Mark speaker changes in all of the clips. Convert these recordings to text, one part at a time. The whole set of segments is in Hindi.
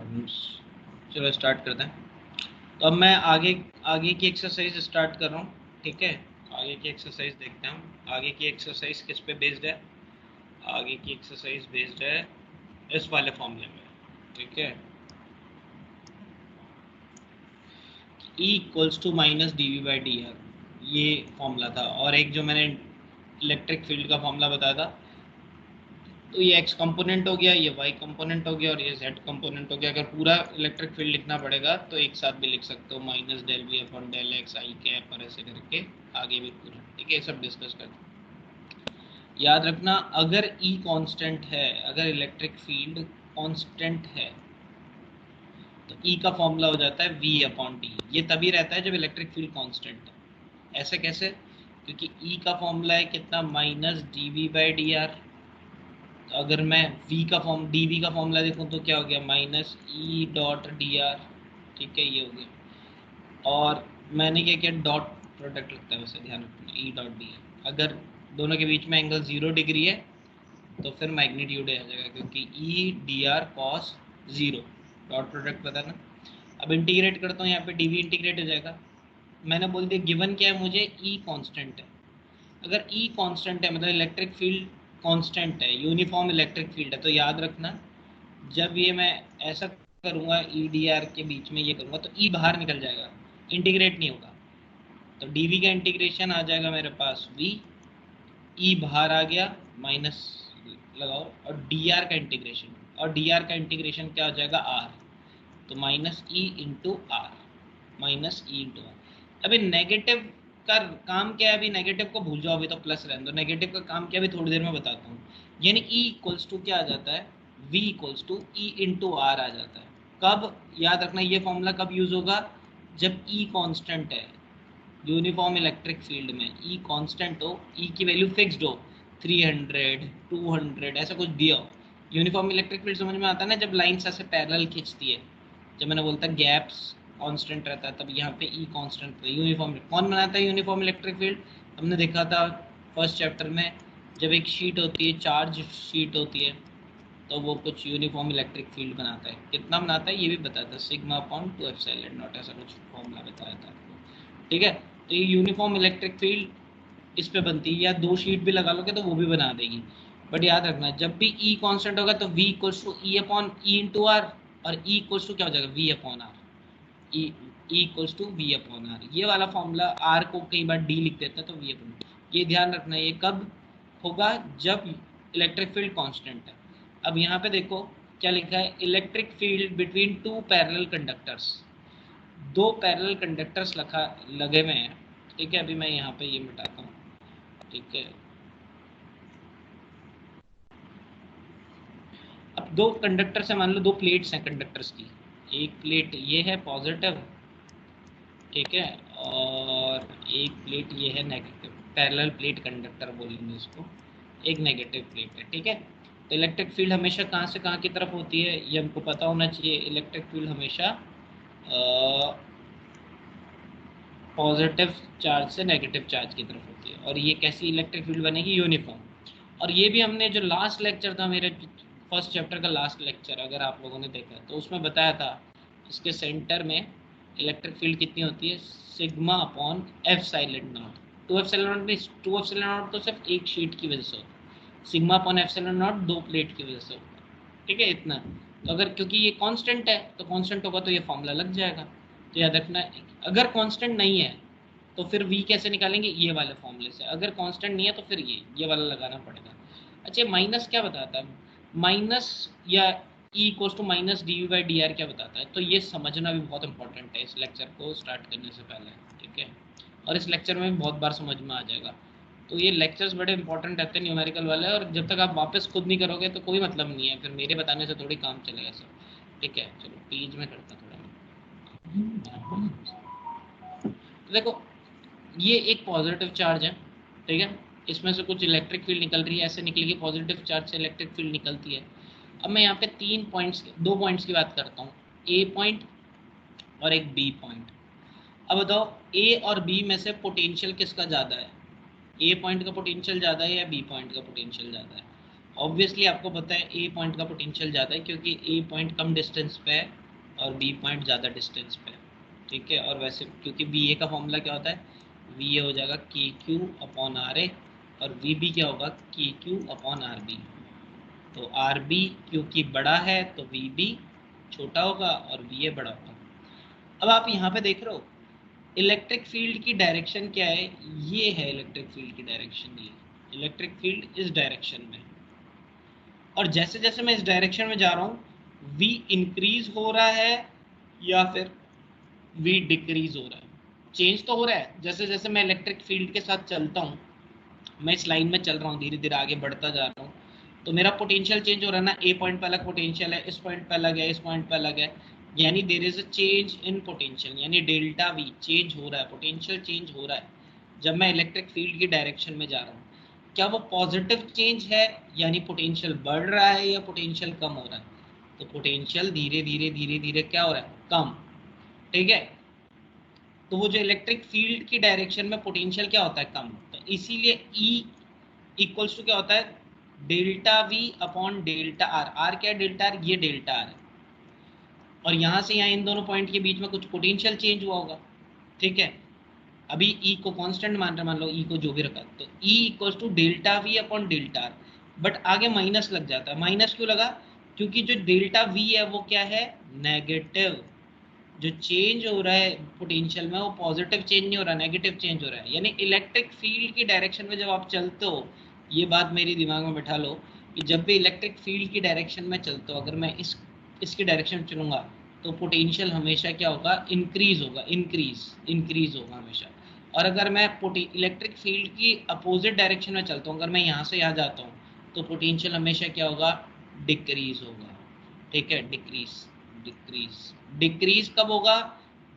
Speaker 1: प्रॉब्लम्स। चलो स्टार्ट करते हैं। तो अब मैं आगे आगे की एक्सरसाइज स्टार्ट कर रहा हूँ। ठीक है, आगे की एक्सरसाइज देखते हैं हम। आगे की एक्सरसाइज किस पे बेस्ड है? आगे की एक्सरसाइज बेस्ड है इस वाले फॉर्मूले में। ठीक है, E equals to minus D V by D R, ये फॉर्मूला था। और एक जो मैंने इलेक्ट्रिक फील्ड का फॉर्मूला बताया था, तो ये x कंपोनेंट हो गया, ये y कंपोनेंट हो गया और ये z कंपोनेंट हो गया। अगर पूरा इलेक्ट्रिक फील्ड लिखना पड़ेगा तो एक साथ भी लिख सकते हो, minus del V upon del X I cap और ऐसे करके आगे भी पूरा। ठीक है, सब डिस्कस करते हैं। याद रखना, अगर E कांस्टेंट है, अगर इलेक्ट्रिक फील्ड कांस्टेंट है, तो E का फॉर्मूला हो जाता है v अपॉन डी। ये तभी रहता है जब इलेक्ट्रिक फील्ड कांस्टेंट है। ऐसे कैसे? क्योंकि E का फॉर्मूला है कितना, minus D V by D R. तो अगर मैं v का फॉर्म डी वी का फॉर्मूला देखूँ तो क्या हो गया, minus E dot D R. ठीक है, ये हो गया। और मैंने क्या किया, डॉट प्रोडक्ट लगता है वैसे, ध्यान रखना ई डॉट डी आर। अगर दोनों के बीच में एंगल 0 डिग्री है तो फिर मैग्नीट्यूड आ जाएगा, क्योंकि ई D are cos 0, dot product पता ना। अब इंटीग्रेट करता हूँ, यहाँ पे डी वी इंटीग्रेट हो जाएगा। मैंने बोल दिया गिवन क्या है मुझे, ई कांस्टेंट है। अगर E कांस्टेंट है मतलब इलेक्ट्रिक फील्ड कांस्टेंट है, यूनिफॉर्म इलेक्ट्रिक फील्ड है, तो याद रखना जब ये मैं ऐसा करूँगा ई डी आर के बीच में ये करूँगा तो E बाहर निकल जाएगा, इंटीग्रेट नहीं होगा। तो dv का इंटीग्रेशन आ जाएगा मेरे पास v, E बाहर आ गया, माइनस लगाओ, और dr का इंटीग्रेशन, और dr का इंटीग्रेशन क्या हो जाएगा, r। तो minus E into R, minus E into R. अभी नेगेटिव का काम क्या है, अभी नेगेटिव को भूल जाओ, अभी तो प्लस रहने दो। नेगेटिव का काम क्या है अभी थोड़ी देर में बताता हूँ। यानी ई इक्वल्स टू क्या आ जाता है, V equals to E into R आ जाता है। कब? याद रखना ये फॉर्मूला कब यूज होगा, जब ई कांस्टेंट है यूनिफॉर्म इलेक्ट्रिक फील्ड में। ई कांस्टेंट हो, ई की वैल्यू फिक्स्ड हो, 300 200 ऐसा कुछ दिया हो। यूनिफॉर्म इलेक्ट्रिक फील्ड समझ में आता है ना, जब लाइन्स ऐसे पैरेलल खींचती है। जब मैंने बोलता गैप्स कांस्टेंट रहता है, तब यहाँ पे ई कांस्टेंट रहता है। यूनिफॉर्म कौन बनाता है यूनिफॉर्म इलेक्ट्रिक फील्ड? हमने देखा था फर्स्ट चैप्टर में, जब एक शीट होती है, चार्ज शीट होती है, तो वो कुछ यूनिफॉर्म इलेक्ट्रिक फील्ड बनाता है। कितना बनाता है ये भी बताता है, सिग्मा अपॉन 2 एप्सिलॉन नॉट, ऐसा कुछ फॉर्मूला बताया था। ठीक है, तो ये यूनिफॉर्म इलेक्ट्रिक फील्ड इस पे बनती है, या दो शीट भी लगा लोगे तो वो भी बना देगी। बट याद रखना जब भी ई कांस्टेंट होगा तो V equals to E upon E into R, और ई इक्वल्स टू क्या हो जाएगा, V upon R. E equals to V upon R, ये वाला फॉर्मूला, आर को कई बार डी लिख देते हैं तो वी अपॉन, ये ध्यान रखना। ये कब होगा, जब इलेक्ट्रिक फील्ड कांस्टेंट है। अब यहाँ पे देखो क्या लिखा है, electric field between two parallel conductors. दो पैरेलल कंडक्टर्स लगे हुए हैं। ठीक है, अभी मैं यहाँ पे ये मिटाता हूँ। ठीक है, अब दो कंडक्टर से मान लो दो प्लेट्स हैं कंडक्टर्स की। एक प्लेट ये है पॉजिटिव, ठीक है, और एक प्लेट ये है नेगेटिव। पैरेलल प्लेट कंडक्टर बोलेंगे इसको, एक नेगेटिव प्लेट है। ठीक है, तो इलेक्ट्रिक फील्ड हमेशा कहाँ से कहाँ की तरफ होती है ये हमको पता होना चाहिए। इलेक्ट्रिक फील्ड हमेशा पॉजिटिव चार्ज से नेगेटिव चार्ज की तरफ होती है। और ये कैसी इलेक्ट्रिक फील्ड बनेगी, यूनिफॉर्म। और ये भी हमने जो लास्ट लेक्चर था मेरे फर्स्ट चैप्टर का लास्ट लेक्चर, अगर आप लोगों ने देखा तो उसमें बताया था इसके सेंटर में इलेक्ट्रिक फील्ड कितनी होती है, sigma upon epsilon naught. Two epsilon naught नहीं, टू एफ साइलेंट नॉट तो सिर्फ एक शीट की वजह से होता है, sigma upon epsilon naught दो प्लेट की वजह से होता है। ठीक है, इतना। तो अगर क्योंकि ये कांस्टेंट है तो कांस्टेंट होगा तो ये फॉर्मूला लग जाएगा। तो याद रखना, अगर कांस्टेंट नहीं है तो फिर v कैसे निकालेंगे, ये वाले फॉर्मूले से। अगर कांस्टेंट नहीं है तो फिर ये वाला लगाना पड़ेगा। अच्छा, माइनस क्या बताता है, माइनस या e equals to minus D V by D R क्या बताता है, तो ये समझना भी बहुत इंपॉर्टेंट है इस लेक्चर को स्टार्ट करने से पहले। ठीक है, और इस लेक्चर में भी बहुत बार समझ में आ जाएगा। तो ये लेक्चर्स बड़े इंपॉर्टेंट रहते हैं न्यूमेरिकल वाले, और जब तक आप वापस खुद नहीं करोगे तो कोई मतलब नहीं है, फिर मेरे बताने से थोड़ी काम चलेगा सब। ठीक है, चलो पेज में करता थोड़ा। तो देखो ये एक पॉजिटिव चार्ज है, ठीक है, इसमें से कुछ इलेक्ट्रिक फील्ड निकल रही है, ऐसे निकलेगी, पॉजिटिव चार्ज से इलेक्ट्रिक फील्ड निकलती है। अब मैं यहाँ पे दो पॉइंट्स की बात करता हूँ, ए पॉइंट और एक बी पॉइंट। अब बताओ ए और बी में से पोटेंशियल किसका ज़्यादा है, ए पॉइंट का पोटेंशियल ज़्यादा है या बी पॉइंट का पोटेंशियल ज़्यादा है? ऑब्वियसली आपको पता है ए पॉइंट का पोटेंशियल ज़्यादा है क्योंकि ए पॉइंट कम डिस्टेंस पे है और बी पॉइंट ज़्यादा डिस्टेंस पे है, ठीक है। और वैसे क्योंकि बी ए का फॉर्मूला क्या होता है, वी ए हो जाएगा के क्यू अपॉन आर ए, और वी बी क्या होगा, के क्यू अपॉन आर बी। तो आर बी क्योंकि बड़ा है तो वी बी छोटा होगा और वी ए बड़ा होगा। अब आप यहाँ पे देख रहे हो इलेक्ट्रिक फील्ड की डायरेक्शन क्या है, ये है इलेक्ट्रिक फील्ड की डायरेक्शन, ये इलेक्ट्रिक फील्ड इस डायरेक्शन में। और जैसे जैसे मैं इस डायरेक्शन में जा रहा हूँ वी इंक्रीज हो रहा है या फिर वी डिक्रीज हो रहा है, चेंज तो हो रहा है। जैसे जैसे मैं इलेक्ट्रिक फील्ड के साथ चलता हूँ, मैं इस लाइन में चल रहा हूँ, धीरे धीरे आगे बढ़ता जा रहा हूँ, तो मेरा पोटेंशियल चेंज हो रहा है ना। ए पॉइंट पे अलग पोटेंशियल है, इस पॉइंट पे अलग है, इस पॉइंट पे अलग है, यानी there is a change in potential, यानी डेल्टा वी चेंज हो रहा है, पोटेंशियल चेंज हो रहा है जब मैं इलेक्ट्रिक फील्ड की डायरेक्शन में जा रहा हूँ। क्या वो पॉजिटिव चेंज है, यानी पोटेंशियल बढ़ रहा है, या पोटेंशियल कम हो रहा है? तो पोटेंशियल धीरे धीरे धीरे धीरे क्या हो रहा है, कम, ठीक है। तो वो जो इलेक्ट्रिक फील्ड की डायरेक्शन में पोटेंशियल क्या होता है, कम। तो इसीलिए E इक्वल्स टू क्या होता है, delta V upon delta R. R क्या है, डेल्टा आर, ये डेल्टा आर है। और यहाँ से यहाँ इन दोनों पॉइंट के बीच में कुछ पोटेंशियल चेंज हुआ होगा, ठीक है। अभी E को कांस्टेंट मान रहे, मान लो E को जो भी रखा, तो E equals to delta V upon delta R. But आगे माइनस लग जाता है, माइनस क्यों लगा, क्योंकि जो डेल्टा वी है वो क्या है, नेगेटिव। जो चेंज हो रहा है पोटेंशियल में वो पॉजिटिव चेंज नहीं हो रहा, नेगेटिव चेंज हो रहा है। यानी इलेक्ट्रिक फील्ड की डायरेक्शन में जब आप चलते हो, ये बात मेरी दिमाग में बैठा लो कि जब भी इलेक्ट्रिक फील्ड की डायरेक्शन में चलते हो, अगर मैं इसकी डायरेक्शन में चलूंगा तो पोटेंशियल हमेशा क्या होगा, इंक्रीज होगा, इंक्रीज होगा हमेशा। और अगर मैं इलेक्ट्रिक फील्ड की अपोजिट डायरेक्शन में चलता हूँ, अगर मैं यहाँ से यहाँ जाता हूँ, तो पोटेंशियल हमेशा क्या होगा, डिक्रीज होगा, ठीक है, डिक्रीज। डिक्रीज डिक्रीज कब होगा,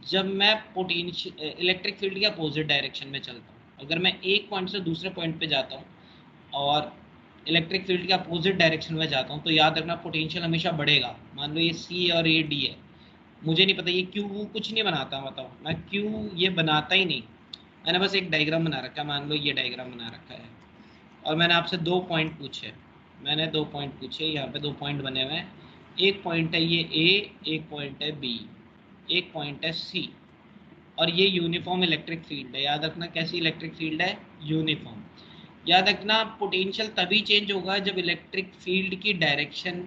Speaker 1: जब मैं पोटेंशियल इलेक्ट्रिक फील्ड के अपोजिट डायरेक्शन में चलता हूँ। अगर मैं एक पॉइंट से दूसरे पॉइंट पे जाता हूँ और इलेक्ट्रिक फील्ड के अपोजिट डायरेक्शन में जाता हूँ, तो याद रखना पोटेंशियल हमेशा बढ़ेगा। मान लो ये सी और ये डी है, मुझे नहीं पता ये क्यू कुछ नहीं बनाता, बताओ, मैं क्यू ये बनाता ही नहीं, मैंने बस एक डायग्राम बना रखा है, मान लो ये डायग्राम बना रखा है। और मैंने आपसे दो पॉइंट पूछे, मैंने दो पॉइंट पूछे, यहाँ पे दो पॉइंट बने हुए हैं, एक पॉइंट है ये ए, एक पॉइंट है बी, एक पॉइंट है सी। और ये यूनिफॉर्म इलेक्ट्रिक फील्ड है, याद रखना कैसी इलेक्ट्रिक फील्ड है, यूनिफॉर्म। याद रखना पोटेंशियल तभी चेंज होगा जब इलेक्ट्रिक फील्ड की डायरेक्शन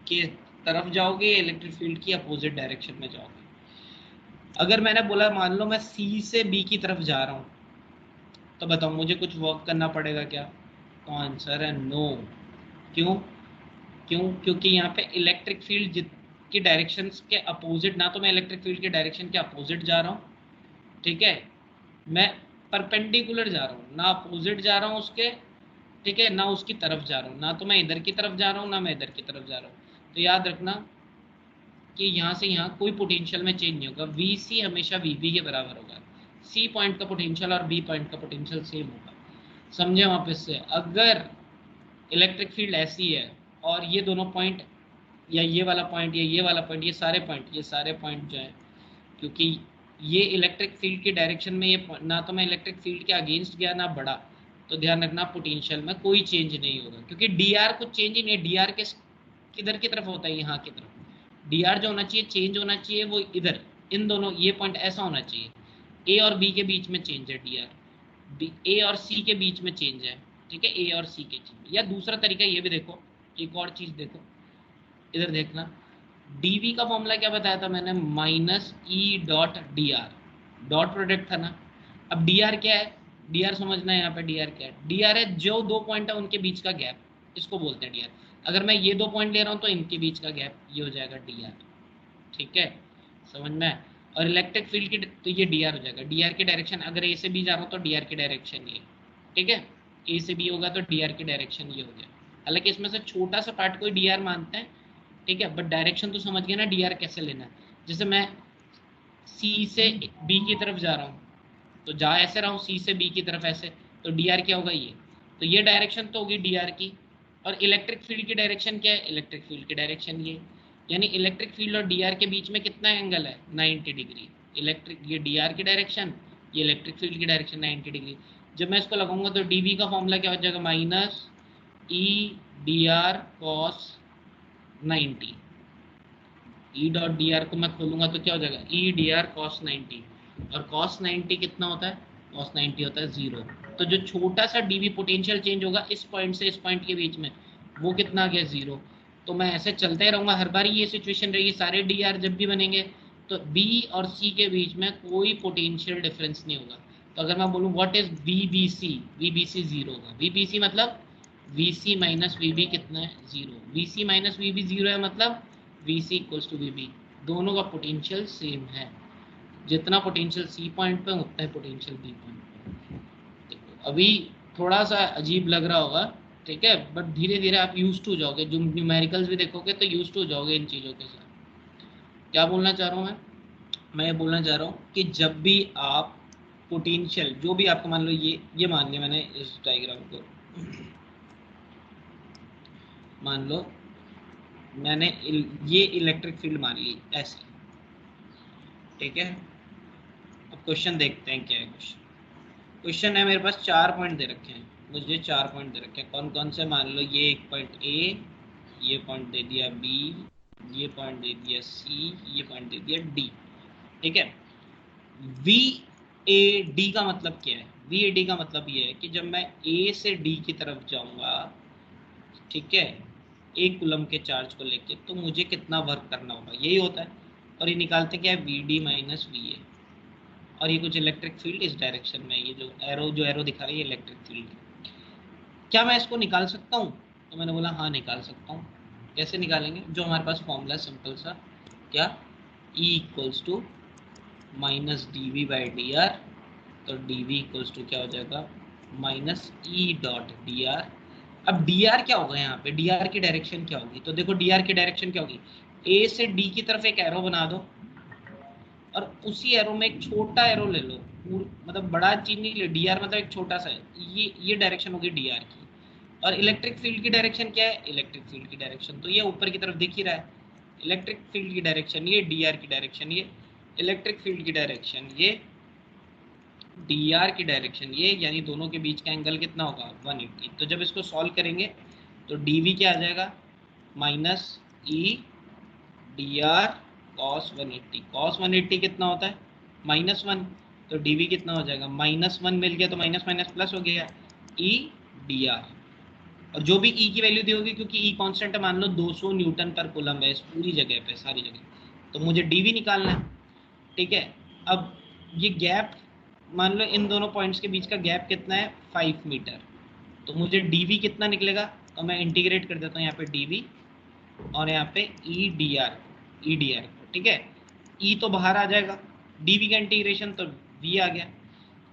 Speaker 1: के तरफ जाओगे, इलेक्ट्रिक फील्ड की अपोजिट डायरेक्शन में जाओगे। अगर मैंने बोला मान लो मैं सी से बी की तरफ जा रहा हूँ, तो बताओ मुझे कुछ वर्क करना पड़ेगा क्या? तो आंसर है नो। क्यों? क्योंकि यहाँ पे इलेक्ट्रिक फील्ड की डायरेक्शन के अपोजिट, ना तो मैं इलेक्ट्रिक फील्ड की डायरेक्शन के अपोजिट जा रहा हूँ, ठीक है, मैं परपेंडिकुलर जा रहा हूँ, ना अपोजिट जा रहा हूँ उसके, ठीक है, ना उसकी तरफ जा रहा हूँ, ना तो मैं इधर की तरफ जा रहा हूँ ना मैं इधर की तरफ जा रहा हूँ। तो याद रखना कि यहाँ से यहाँ कोई पोटेंशियल में चेंज नहीं होगा, वी सी हमेशा वी बी के बराबर होगा। सी पॉइंट का पोटेंशियल और बी पॉइंट का पोटेंशियल सेम होगा, समझे वापस से। अगर इलेक्ट्रिक फील्ड ऐसी है और ये दोनों पॉइंट, या ये वाला पॉइंट या ये वाला पॉइंट, ये सारे पॉइंट जो है, क्योंकि ये इलेक्ट्रिक फील्ड की डायरेक्शन में ये ना तो मैं इलेक्ट्रिक फील्ड के अगेंस्ट गया ना बढ़ा, तो ध्यान रखना पोटेंशियल में कोई चेंज नहीं होगा, क्योंकि डी आर कुछ चेंज ही नहीं है। डी आर के किधर की तरफ होता है, यहाँ की तरफ। डी आर जो होना चाहिए, चेंज होना चाहिए वो इधर, इन दोनों ये पॉइंट ऐसा होना चाहिए, ए और बी के बीच में चेंज है डी आर, ए और सी के बीच में चेंज है, ठीक है, ए और सी के बीच। या दूसरा तरीका ये भी देखो, एक और चीज देखो, इधर देखना, dv का फॉर्मूला क्या बताया था मैंने, minus E dot D are, dot product था ना। अब डी आर क्या है, डी आर समझना है, यहाँ पे डी आर क्या है, डी आर है जो दो पॉइंट है उनके बीच का गैप, इसको बोलते हैं डी आर। अगर मैं ये दो पॉइंट ले रहा हूँ तो इनके बीच का गैप ये हो जाएगा डी आर, ठीक है, समझ में। और इलेक्ट्रिक फील्ड की तो ये डी आर हो जाएगा, डी आर की डायरेक्शन, अगर ए से बी जा रहा हूँ तो डी आर की डायरेक्शन ये, ठीक है, ए से बी होगा तो डी आर की डायरेक्शन ये हो गया। हालांकि इसमें से छोटा सा पार्ट कोई डी आर मानते हैं, ठीक है, बट डायरेक्शन तो समझ गए ना डी आर कैसे लेना है। जैसे मैं सी से बी की तरफ जा रहा हूँ, तो जा ऐसे रहा हूँ सी से बी की तरफ ऐसे, तो डी आर क्या होगा ये, तो ये डायरेक्शन तो होगी डी आर की। और इलेक्ट्रिक फील्ड की डायरेक्शन क्या है, इलेक्ट्रिक फील्ड की डायरेक्शन ये, यानी इलेक्ट्रिक फील्ड और डी आर के बीच में कितना एंगल है, 90 डिग्री। इलेक्ट्रिक ये डी आर की डायरेक्शन, ये इलेक्ट्रिक फील्ड की डायरेक्शन 90 डिग्री। जब मैं इसको लगाऊंगा तो डी वी का फॉर्मूला क्या हो जाएगा, minus E D are cos 90, E dot D are को मैं खोलूंगा तो क्या हो जाएगा, ई डी आर कॉस 90, और कॉस 90 कितना होता है, कॉस 90 होता है 0। तो जो छोटा सा डीवी पोटेंशियल चेंज होगा इस पॉइंट से इस पॉइंट के बीच में, वो कितना आ गया 0। तो मैं ऐसे चलते ही रहूंगा, हर बार ये सिचुएशन रहेगी, सारे डी आर जब भी बनेंगे तो बी और सी के बीच में कोई पोटेंशियल डिफरेंस नहीं होगा। तो अगर मैं बोलूँ what is V B C 0 होगा। वी बी सी मतलब V C minus V B कितना है 0, V C minus V B 0 है, मतलब V C equals to V B, दोनों का पोटेंशियल सेम है। जितना पोटेंशियल सी पॉइंट पे उतना ही पोटेंशियल बी पॉइंट पे। अभी थोड़ा सा अजीब लग रहा होगा, ठीक है, बट धीरे धीरे आप यूज टू जाओगे, जो न्यूमेरिकल्स भी देखोगे तो यूज टू जाओगे इन चीज़ों के साथ। क्या बोलना चाह रहा हूँ मैं ये बोलना चाह रहा हूँ कि जब भी आप पोटेंशियल जो भी आपको, मान लो ये मान लिया मैंने इस डायग्राम को, मान लो मैंने ये इलेक्ट्रिक फील्ड मान ली ऐसे, ठीक है। अब क्वेश्चन देखते हैं क्या है। क्वेश्चन है मेरे पास 4 पॉइंट दे रखे हैं, मुझे 4 पॉइंट दे रखे हैं, कौन कौन से, मान लो ये एक पॉइंट ए, ये पॉइंट दे दिया बी, ये पॉइंट दे दिया सी, ये पॉइंट दे दिया डी, ठीक है। वी ए डी का मतलब क्या है, वी ए डी का मतलब ये है कि जब मैं ए से डी की तरफ जाऊंगा, ठीक है, एक कूलम के चार्ज को लेके, तो मुझे कितना वर्क करना होगा, यही होता है। और ये निकालते क्या है, V D minus V A, और ये कुछ इलेक्ट्रिक फील्ड इस डायरेक्शन में, ये जो एरो दिखा रही है इलेक्ट्रिक फील्ड। क्या मैं इसको निकाल सकता हूँ, तो मैंने बोला हाँ निकाल सकता हूँ। कैसे निकालेंगे, जो हमारे पास फॉर्मूला है सिंपल सा, क्या, E equals to minus D V by D R, तो डी वी इक्वल्स टू क्या हो जाएगा, minus E dot D R. अब डी आर क्या होगा, यहाँ पे डी आर की डायरेक्शन क्या होगी, तो देखो डी आर की डायरेक्शन क्या होगी, ए से डी की तरफ एक एरो बना दो, और उसी एरो में एक छोटा एरो ले लो, मतलब बड़ा चीज नहीं ले, डी आर मतलब एक छोटा सा है, ये डायरेक्शन होगी डी आर की। और इलेक्ट्रिक फील्ड की डायरेक्शन क्या है, इलेक्ट्रिक फील्ड की डायरेक्शन तो ये ऊपर की तरफ दिख ही रहा है, इलेक्ट्रिक फील्ड की डायरेक्शन ये, डी आर की डायरेक्शन ये, इलेक्ट्रिक फील्ड की डायरेक्शन ये, डी आर की डायरेक्शन ये, यानी दोनों के बीच का एंगल कितना होगा 180। तो जब इसको सॉल्व करेंगे तो डी वी क्या आ जाएगा, minus E D are cos 180, cos 180 कितना होता है -1, तो डी वी कितना हो जाएगा, -1 मिल गया तो माइनस माइनस प्लस हो गया, ई डी आर। और जो भी ई की वैल्यू दी होगी, क्योंकि ई कांस्टेंट है, मान लो 200 न्यूटन पर कूलम है इस पूरी जगह पे, सारी जगह, तो मुझे डी वी निकालना है, ठीक है। अब ये गैप, मान लो इन दोनों पॉइंट्स के बीच का गैप कितना है 5 मीटर, तो मुझे डी वी कितना निकलेगा, तो मैं इंटीग्रेट कर देता हूँ यहाँ पे डी वी और यहाँ पे ई डी आर, ठीक है। ई तो बाहर आ जाएगा, डी वी का इंटीग्रेशन तो वी आ गया,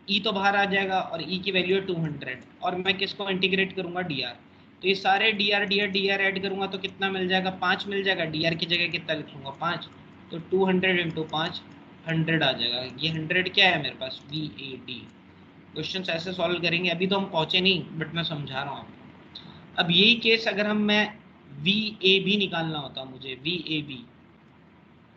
Speaker 1: ई तो बाहर आ जाएगा और ई की वैल्यू है 200, और मैं किसको इंटीग्रेट करूंगा, डी आर, तो ये सारे डी आर ऐड करूंगा तो कितना मिल जाएगा, 5 मिल जाएगा, डी आर की जगह कितना लिखूंगा 5, तो 200 इंटू 5 100 आ जाएगा। ये 100 क्या है मेरे पास, वी ए डी। क्वेश्चन ऐसे सॉल्व करेंगे, अभी तो हम पहुंचे नहीं बट मैं समझा रहा हूँ आपको। अब यही केस अगर मैं वी ए बी निकालना होता मुझे, वी ए बी,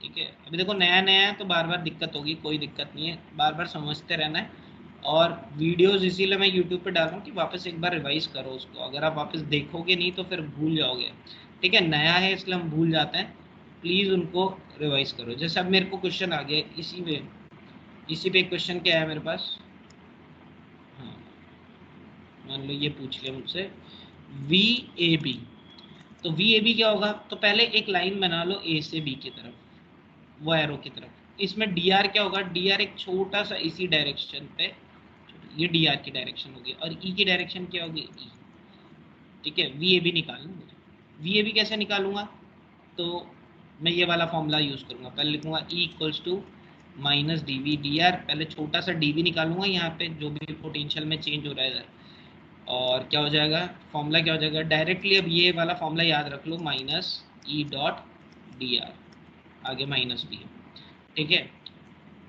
Speaker 1: ठीक है। अभी देखो नया नया है तो बार बार दिक्कत होगी, कोई दिक्कत नहीं है, बार बार समझते रहना है। और वीडियोस इसीलिए मैं यूट्यूब पे डाल रहा हूँ कि वापस एक बार रिवाइज करो उसको, अगर आप वापस देखोगे नहीं तो फिर भूल जाओगे, ठीक है। नया है इसलिए हम भूल जाते हैं, प्लीज़ उनको रिवाइज करो। जैसे अब मेरे को क्वेश्चन आ गया इसी पे क्वेश्चन क्या है मेरे पास, हाँ मान लो ये पूछ लिया मुझसे वी ए बी, तो वी ए बी क्या होगा, तो पहले एक लाइन बना लो ए से बी की तरफ, वो एरो की तरफ। इसमें डी आर क्या होगा, डी आर एक छोटा सा इसी डायरेक्शन पे, ये डी आर की डायरेक्शन होगी, और ई की डायरेक्शन क्या होगी, ई, ठीक है। वी ए बी निकालना मुझे, वी ए बी कैसे निकालूंगा, तो मैं ये वाला फॉर्मूला यूज़ करूँगा, पहले लिखूंगा E equals to minus D V D R, पहले छोटा सा डी वी निकालूंगा यहाँ पे जो भी पोटेंशियल में चेंज हो रहा है इधर, और क्या हो जाएगा, फॉर्मूला क्या हो जाएगा डायरेक्टली, अब ये वाला फॉर्मूला याद रख लो, minus E dot D R, आगे माइनस बी, ठीक है।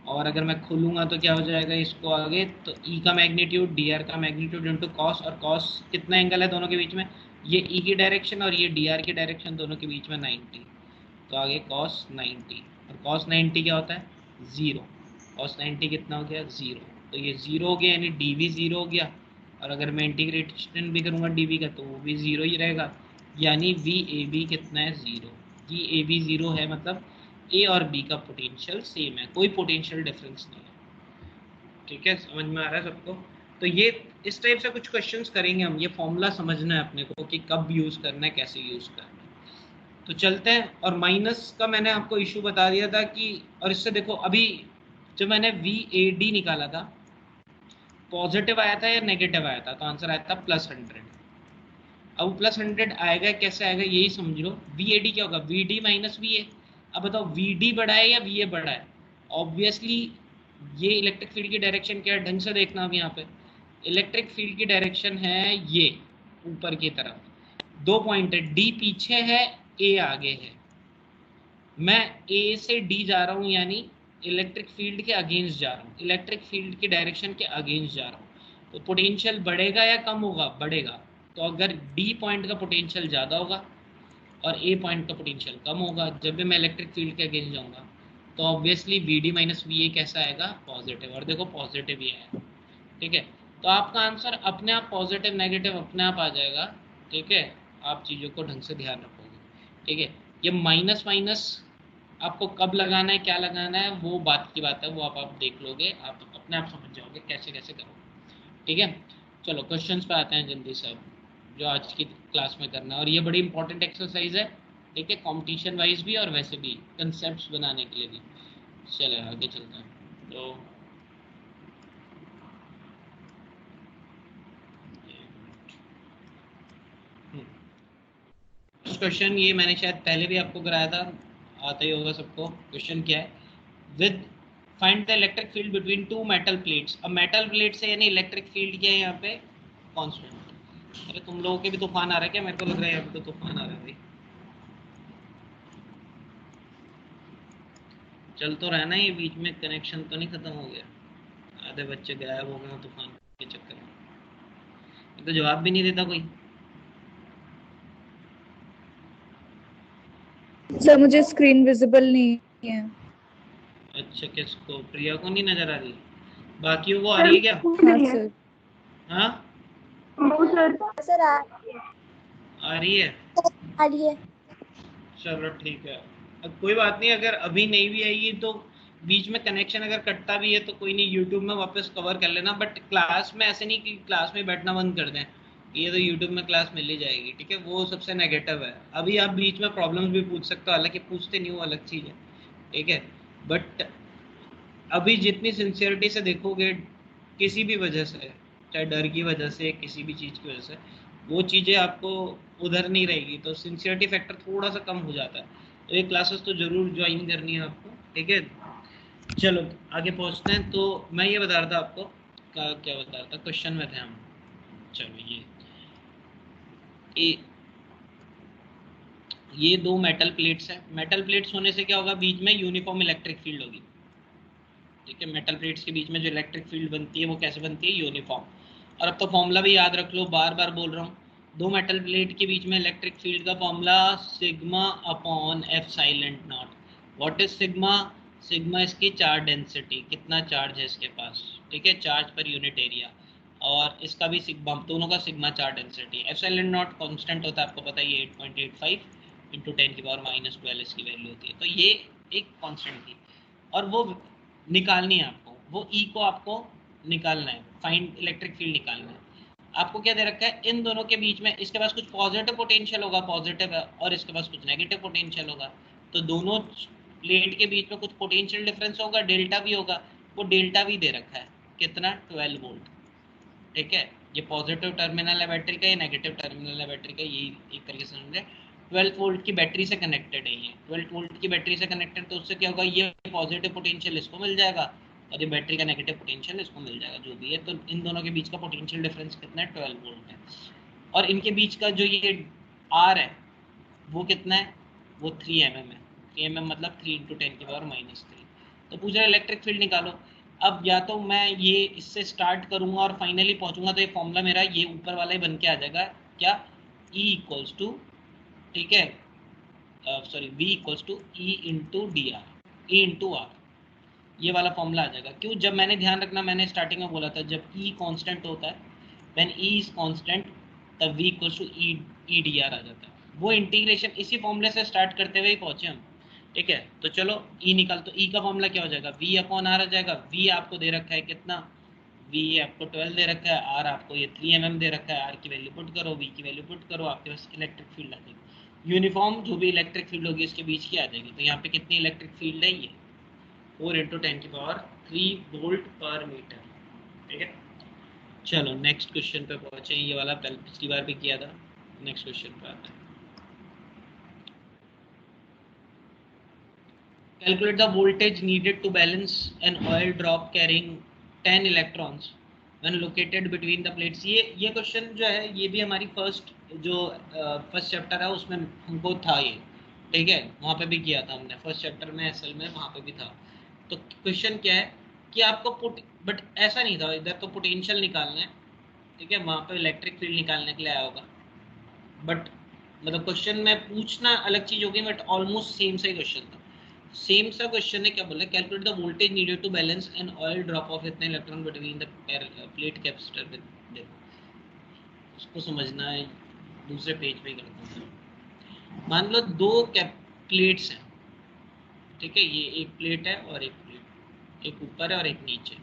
Speaker 1: और अगर मैं खोलूंगा तो क्या हो जाएगा इसको आगे, तो ई का मैग्नीट्यूड डी आर का मैग्नीट्यूड इंटू कॉस, और कॉस कितना एंगल है दोनों के बीच में, ये ई की डायरेक्शन और ये डी आर की डायरेक्शन, दोनों के बीच में 90, तो आगे कॉस 90, और कॉस 90 क्या होता है 0, कॉस 90 कितना हो गया 0, तो ये 0 हो गया, यानी डी वी 0 हो गया, और अगर मैं इंटीग्रेशन भी करूँगा डी वी का तो वो भी ज़ीरो ही रहेगा, यानी वी ए बी कितना है, zero. V A B zero है, मतलब ए और बी का पोटेंशियल सेम है, कोई पोटेंशियल डिफरेंस नहीं है। ठीक है, समझ में आ रहा है सबको? तो ये इस टाइप से कुछ क्वेश्चंस करेंगे हम, ये फॉर्मूला समझना है अपने को कि कब यूज़ करना है, कैसे यूज़ करना है। तो चलते हैं। और माइनस का मैंने आपको इशू बता दिया था कि, और इससे देखो अभी जब मैंने वी ए डी निकाला था, पॉजिटिव आया था या नेगेटिव आया था, तो आंसर आया था +100। अब +100 आएगा, कैसे आएगा यही समझ लो। वी ए डी क्या होगा, V D minus V A. अब बताओ वी डी बड़ा है या वी ए बड़ा है? ऑब्वियसली ये इलेक्ट्रिक फील्ड की डायरेक्शन क्या है, ढंग से देखना। अब यहाँ पे इलेक्ट्रिक फील्ड की डायरेक्शन है ये ऊपर की तरफ, 2 पॉइंट है, डी पीछे है, ए आगे है। मैं ए से डी जा रहा हूँ, यानी इलेक्ट्रिक फील्ड के अगेंस्ट जा रहा हूँ, इलेक्ट्रिक फील्ड की डायरेक्शन के अगेंस्ट जा रहा हूँ। तो पोटेंशियल बढ़ेगा या कम होगा? बढ़ेगा। तो अगर डी पॉइंट का पोटेंशियल ज़्यादा होगा और ए पॉइंट का पोटेंशियल कम होगा, जब भी मैं इलेक्ट्रिक फील्ड के अगेंस्ट जाऊँगा, तो obviously V D minus V A कैसा आएगा, पॉजिटिव। और देखो पॉजिटिव ही आया। ठीक है, तो आपका आंसर अपने आप पॉजिटिव नेगेटिव अपने आप आ जाएगा। ठीक है, आप चीज़ों को ढंग से ध्यान रखोगे। ठीक है, ये माइनस माइनस आपको कब लगाना है, क्या लगाना है, वो बात की बात है, वो आप देख लोगे, आप अपने आप समझ जाओगे कैसे कैसे करोगे। ठीक है, चलो क्वेश्चंस पे आते हैं जल्दी से अब, जो आज की क्लास में करना है। और ये बड़ी इंपॉर्टेंट एक्सरसाइज है। ठीक है, कॉम्पिटिशन वाइज भी और वैसे भी कंसेप्ट बनाने के लिए भी। चले आगे चलते हैं। तो क्वेश्चन ये मैंने शायद पहले भी आपको कराया था, आता ही होगा सबको। क्वेश्चन क्या है, with find the electric field between two metal plates. अब मेटल प्लेट से यानी इलेक्ट्रिक फील्ड क्या है यहाँ पे, कांस्टेंट। अरे तुम लोगों के भी तूफान आ रहा है क्या? मेरे को लग रहा है यहाँ पे तो तूफान आ रहा है भाई। चल तो रहना, ये बीच में कनेक्शन तो नहीं खत्म हो गया? आधे बच्चे गायब हो गए तूफान के चक्कर में, तो जवाब भी नहीं देता कोई।
Speaker 2: सर मुझे स्क्रीन विजिबल नहीं है।
Speaker 1: अच्छा, किसको? प्रिया को नहीं नजर आ रही? बाकियों को आ रही है क्या?
Speaker 2: हाँ सर।
Speaker 1: हाँ
Speaker 2: सर
Speaker 1: आ रही है।
Speaker 2: आ रही है।
Speaker 1: चलो ठीक है, अब कोई बात नहीं, अगर अभी नहीं भी आएगी तो बीच में कनेक्शन अगर कटता भी है तो कोई नहीं, यूट्यूब में वापस कवर कर लेना। बट क्लास में ऐसे नहीं कि क्लास में बैठना बंद कर दें, ये तो यूट्यूब में क्लास मिल ही जाएगी। ठीक है, वो सबसे नेगेटिव है। अभी आप बीच में प्रॉब्लम्स भी पूछ सकते हो, हालांकि पूछते नहीं हो, अलग चीज़ है। ठीक है, बट अभी जितनी सिंसियरिटी से देखोगे किसी भी वजह से, चाहे डर की वजह से, किसी भी चीज़ की वजह से, वो चीज़ें आपको उधर नहीं रहेगी, तो सिंसियरिटी फैक्टर थोड़ा सा कम हो जाता है। तो ये क्लासेस तो ज़रूर ज्वाइन करनी है आपको। ठीक है, चलो आगे पहुँचते हैं। तो मैं ये बता रहा था आपको, क्या बता रहा था, क्वेश्चन में थे हम। चलो ये दो मेटल प्लेट्स हैं। मेटल प्लेट्स होने से क्या होगा, बीच में यूनिफॉर्म इलेक्ट्रिक फील्ड होगी। ठीक है, मेटल प्लेट्स के बीच में जो इलेक्ट्रिक फील्ड बनती है वो कैसे बनती है, यूनिफॉर्म। और अब तो फॉर्मूला भी याद रख लो, बार बार बोल रहा हूँ। दो मेटल प्लेट के बीच में इलेक्ट्रिक फील्ड का formula sigma upon epsilon not. What is sigma? Sigma इसकी चार्ज डेंसिटी, कितना चार्ज है इसके पास। ठीक है, चार्ज पर यूनिट एरिया। और इसका भी सिग्मा, दोनों का sigma charge density. F silent not constant होता है, आपको पता है, ये 8.85 इंटू 10⁻⁻12 इसकी वैल्यू होती है। तो ये एक कांस्टेंट थी, और वो निकालनी है आपको, वो ई को आपको निकालना है, फाइंड इलेक्ट्रिक फील्ड निकालना है। आपको क्या दे रखा है, इन दोनों के बीच में इसके पास कुछ पॉजिटिव पोटेंशियल होगा, पॉजिटिव है, और इसके पास कुछ नेगेटिव पोटेंशियल होगा। तो दोनों प्लेट के बीच में कुछ पोटेंशियल डिफरेंस होगा, डेल्टा भी होगा। वो डेल्टा भी दे रखा है, कितना, 12 वोल्ट। ठीक है, ये पॉजिटिव टर्मिनल है बैटरी का, ये नेगेटिव टर्मिनल है बैटरी का, यही एक तरीके से समझे। 12 वोल्ट की बैटरी से कनेक्टेड है ये, 12 वोल्ट की बैटरी से कनेक्टेड, तो उससे क्या होगा, ये पॉजिटिव पोटेंशियल इसको मिल जाएगा और ये बैटरी का नेगेटिव पोटेंशियल इसको मिल जाएगा, जो भी है। तो इन दोनों के बीच का पोटेंशियल डिफरेंस कितना है, 12 वोल्ट है। और इनके बीच का जो ये आर है वो कितना है, वो 3 mm है। 3 mm मतलब 3 × 10⁻³ तो पूछ रहा है इलेक्ट्रिक फील्ड निकालो। अब या तो मैं ये इससे स्टार्ट करूंगा और फाइनली पहुंचूंगा, तो ये फॉर्मूला मेरा ये ऊपर वाला ही बन के आ जाएगा, क्या, E इक्वल्स टू, ठीक है, sorry, V equals to E into D R, E into R, ये वाला फॉर्मूला आ जाएगा। क्यों? जब मैंने, ध्यान रखना, मैंने स्टार्टिंग में बोला था, जब E कांस्टेंट होता है व्हेन ई इज कांस्टेंट तब v equals to E D R आ जाता है। वो इंटीग्रेशन इसी फॉर्मूले से स्टार्ट करते हुए ही पहुंचे हम। ठीक है, तो चलो ई निकाल, तो ई का फॉर्मूला क्या हो जाएगा, v अपॉन आर आ जाएगा। v आपको दे रखा है कितना, v आपको 12 दे रखा है, r आपको ये 3 mm दे रखा है। r की वैल्यू पुट करो, v की वैल्यू पुट करो, आपके पास इलेक्ट्रिक फील्ड आ जाएगी। यूनिफॉर्म जो भी इलेक्ट्रिक फील्ड होगी उसके बीच की आ जाएगी। तो यहाँ पे कितनी इलेक्ट्रिक फील्ड है, ये 4 × 10⁻³ वोल्ट पर मीटर। ठीक है, चलो नेक्स्ट क्वेश्चन पे पहुंचे। ये वाला पिछली बार भी किया था। नेक्स्ट क्वेश्चन पे आते हैं। Calculate the voltage needed to balance an oil drop carrying 10 electrons when located between the plates। ये क्वेश्चन जो है ये भी हमारी फर्स्ट चैप्टर है उसमें हमको था ये। ठीक है, वहाँ पे भी किया था हमने फर्स्ट चैप्टर में, असल में वहाँ पे भी था। तो क्वेश्चन क्या है कि आपको बट ऐसा नहीं था, इधर तो पोटेंशियल निकालना है। ठीक है, वहाँ पे इलेक्ट्रिक फील्ड निकालने के लिए आया होगा, बट मतलब क्वेश्चन में पूछना अलग चीज होगी, बट ऑलमोस्ट सेम सा ही क्वेश्चन था। सेम सा क्वेश्चन है, क्या बोला, calculate the voltage needed to balance an oil drop of इतने electron between the plate capacitor with. देखो उसको समझना है, दूसरे पेज पे करता हूँ। मान लो दो प्लेट्स हैं। ठीक है, ये एक प्लेट है और एक प्लेट, एक ऊपर है और एक नीचे,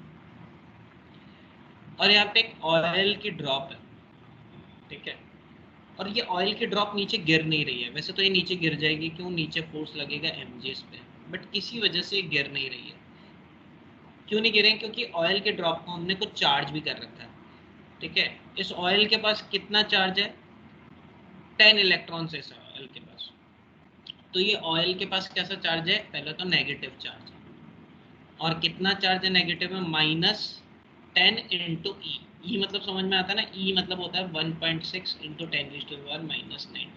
Speaker 1: और यहाँ पे एक ऑयल की ड्रॉप है। ठीक है, और ये ऑयल की ड्रॉप नीचे गिर नहीं रही है। वैसे तो ये नीचे गिर जाएगी, क्यों, नीचे फोर्स लगेगा mgs पे, बट किसी वजह से गिर नहीं रही है। क्यों नहीं गिरे, क्योंकि ऑयल के ड्रॉप को हमने कुछ चार्ज भी कर रखा है। ठीक है, इस ऑयल के पास कितना चार्ज है, 10 इलेक्ट्रॉन्स है इस ऑयल के पास। तो ये ऑयल के पास कैसा चार्ज है, पहले तो नेगेटिव चार्ज है। और कितना चार्ज है नेगेटिव में, -10 × ई। ई मतलब समझ में आता है ना, ई मतलब होता है 1.6 × 10⁻⁻⁹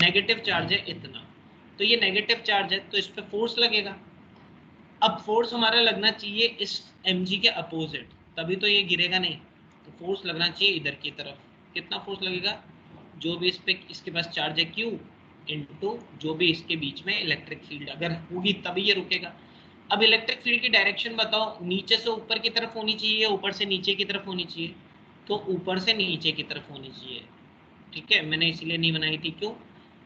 Speaker 1: नेगेटिव चार्ज है इतना। तो ये नेगेटिव चार्ज है तो इस पे फोर्स लगेगा। अब फोर्स हमारा लगना चाहिए इस mg के अपोजिट, तभी तो ये गिरेगा नहीं। तो फोर्स लगना चाहिए इधर की तरफ। कितना फोर्स लगेगा, जो भी इस पे इसके पास चार्ज है q इनटू जो भी इसके बीच में इलेक्ट्रिक फील्ड अगर होगी तभी ये रुकेगा। अब इलेक्ट्रिक फील्ड की डायरेक्शन बताओ, नीचे से ऊपर की तरफ होनी चाहिए या ऊपर से नीचे की तरफ होनी चाहिए, तो ऊपर से नीचे की तरफ होनी चाहिए। ठीक है, मैंने इसलिए नहीं बनाई थी, क्यों,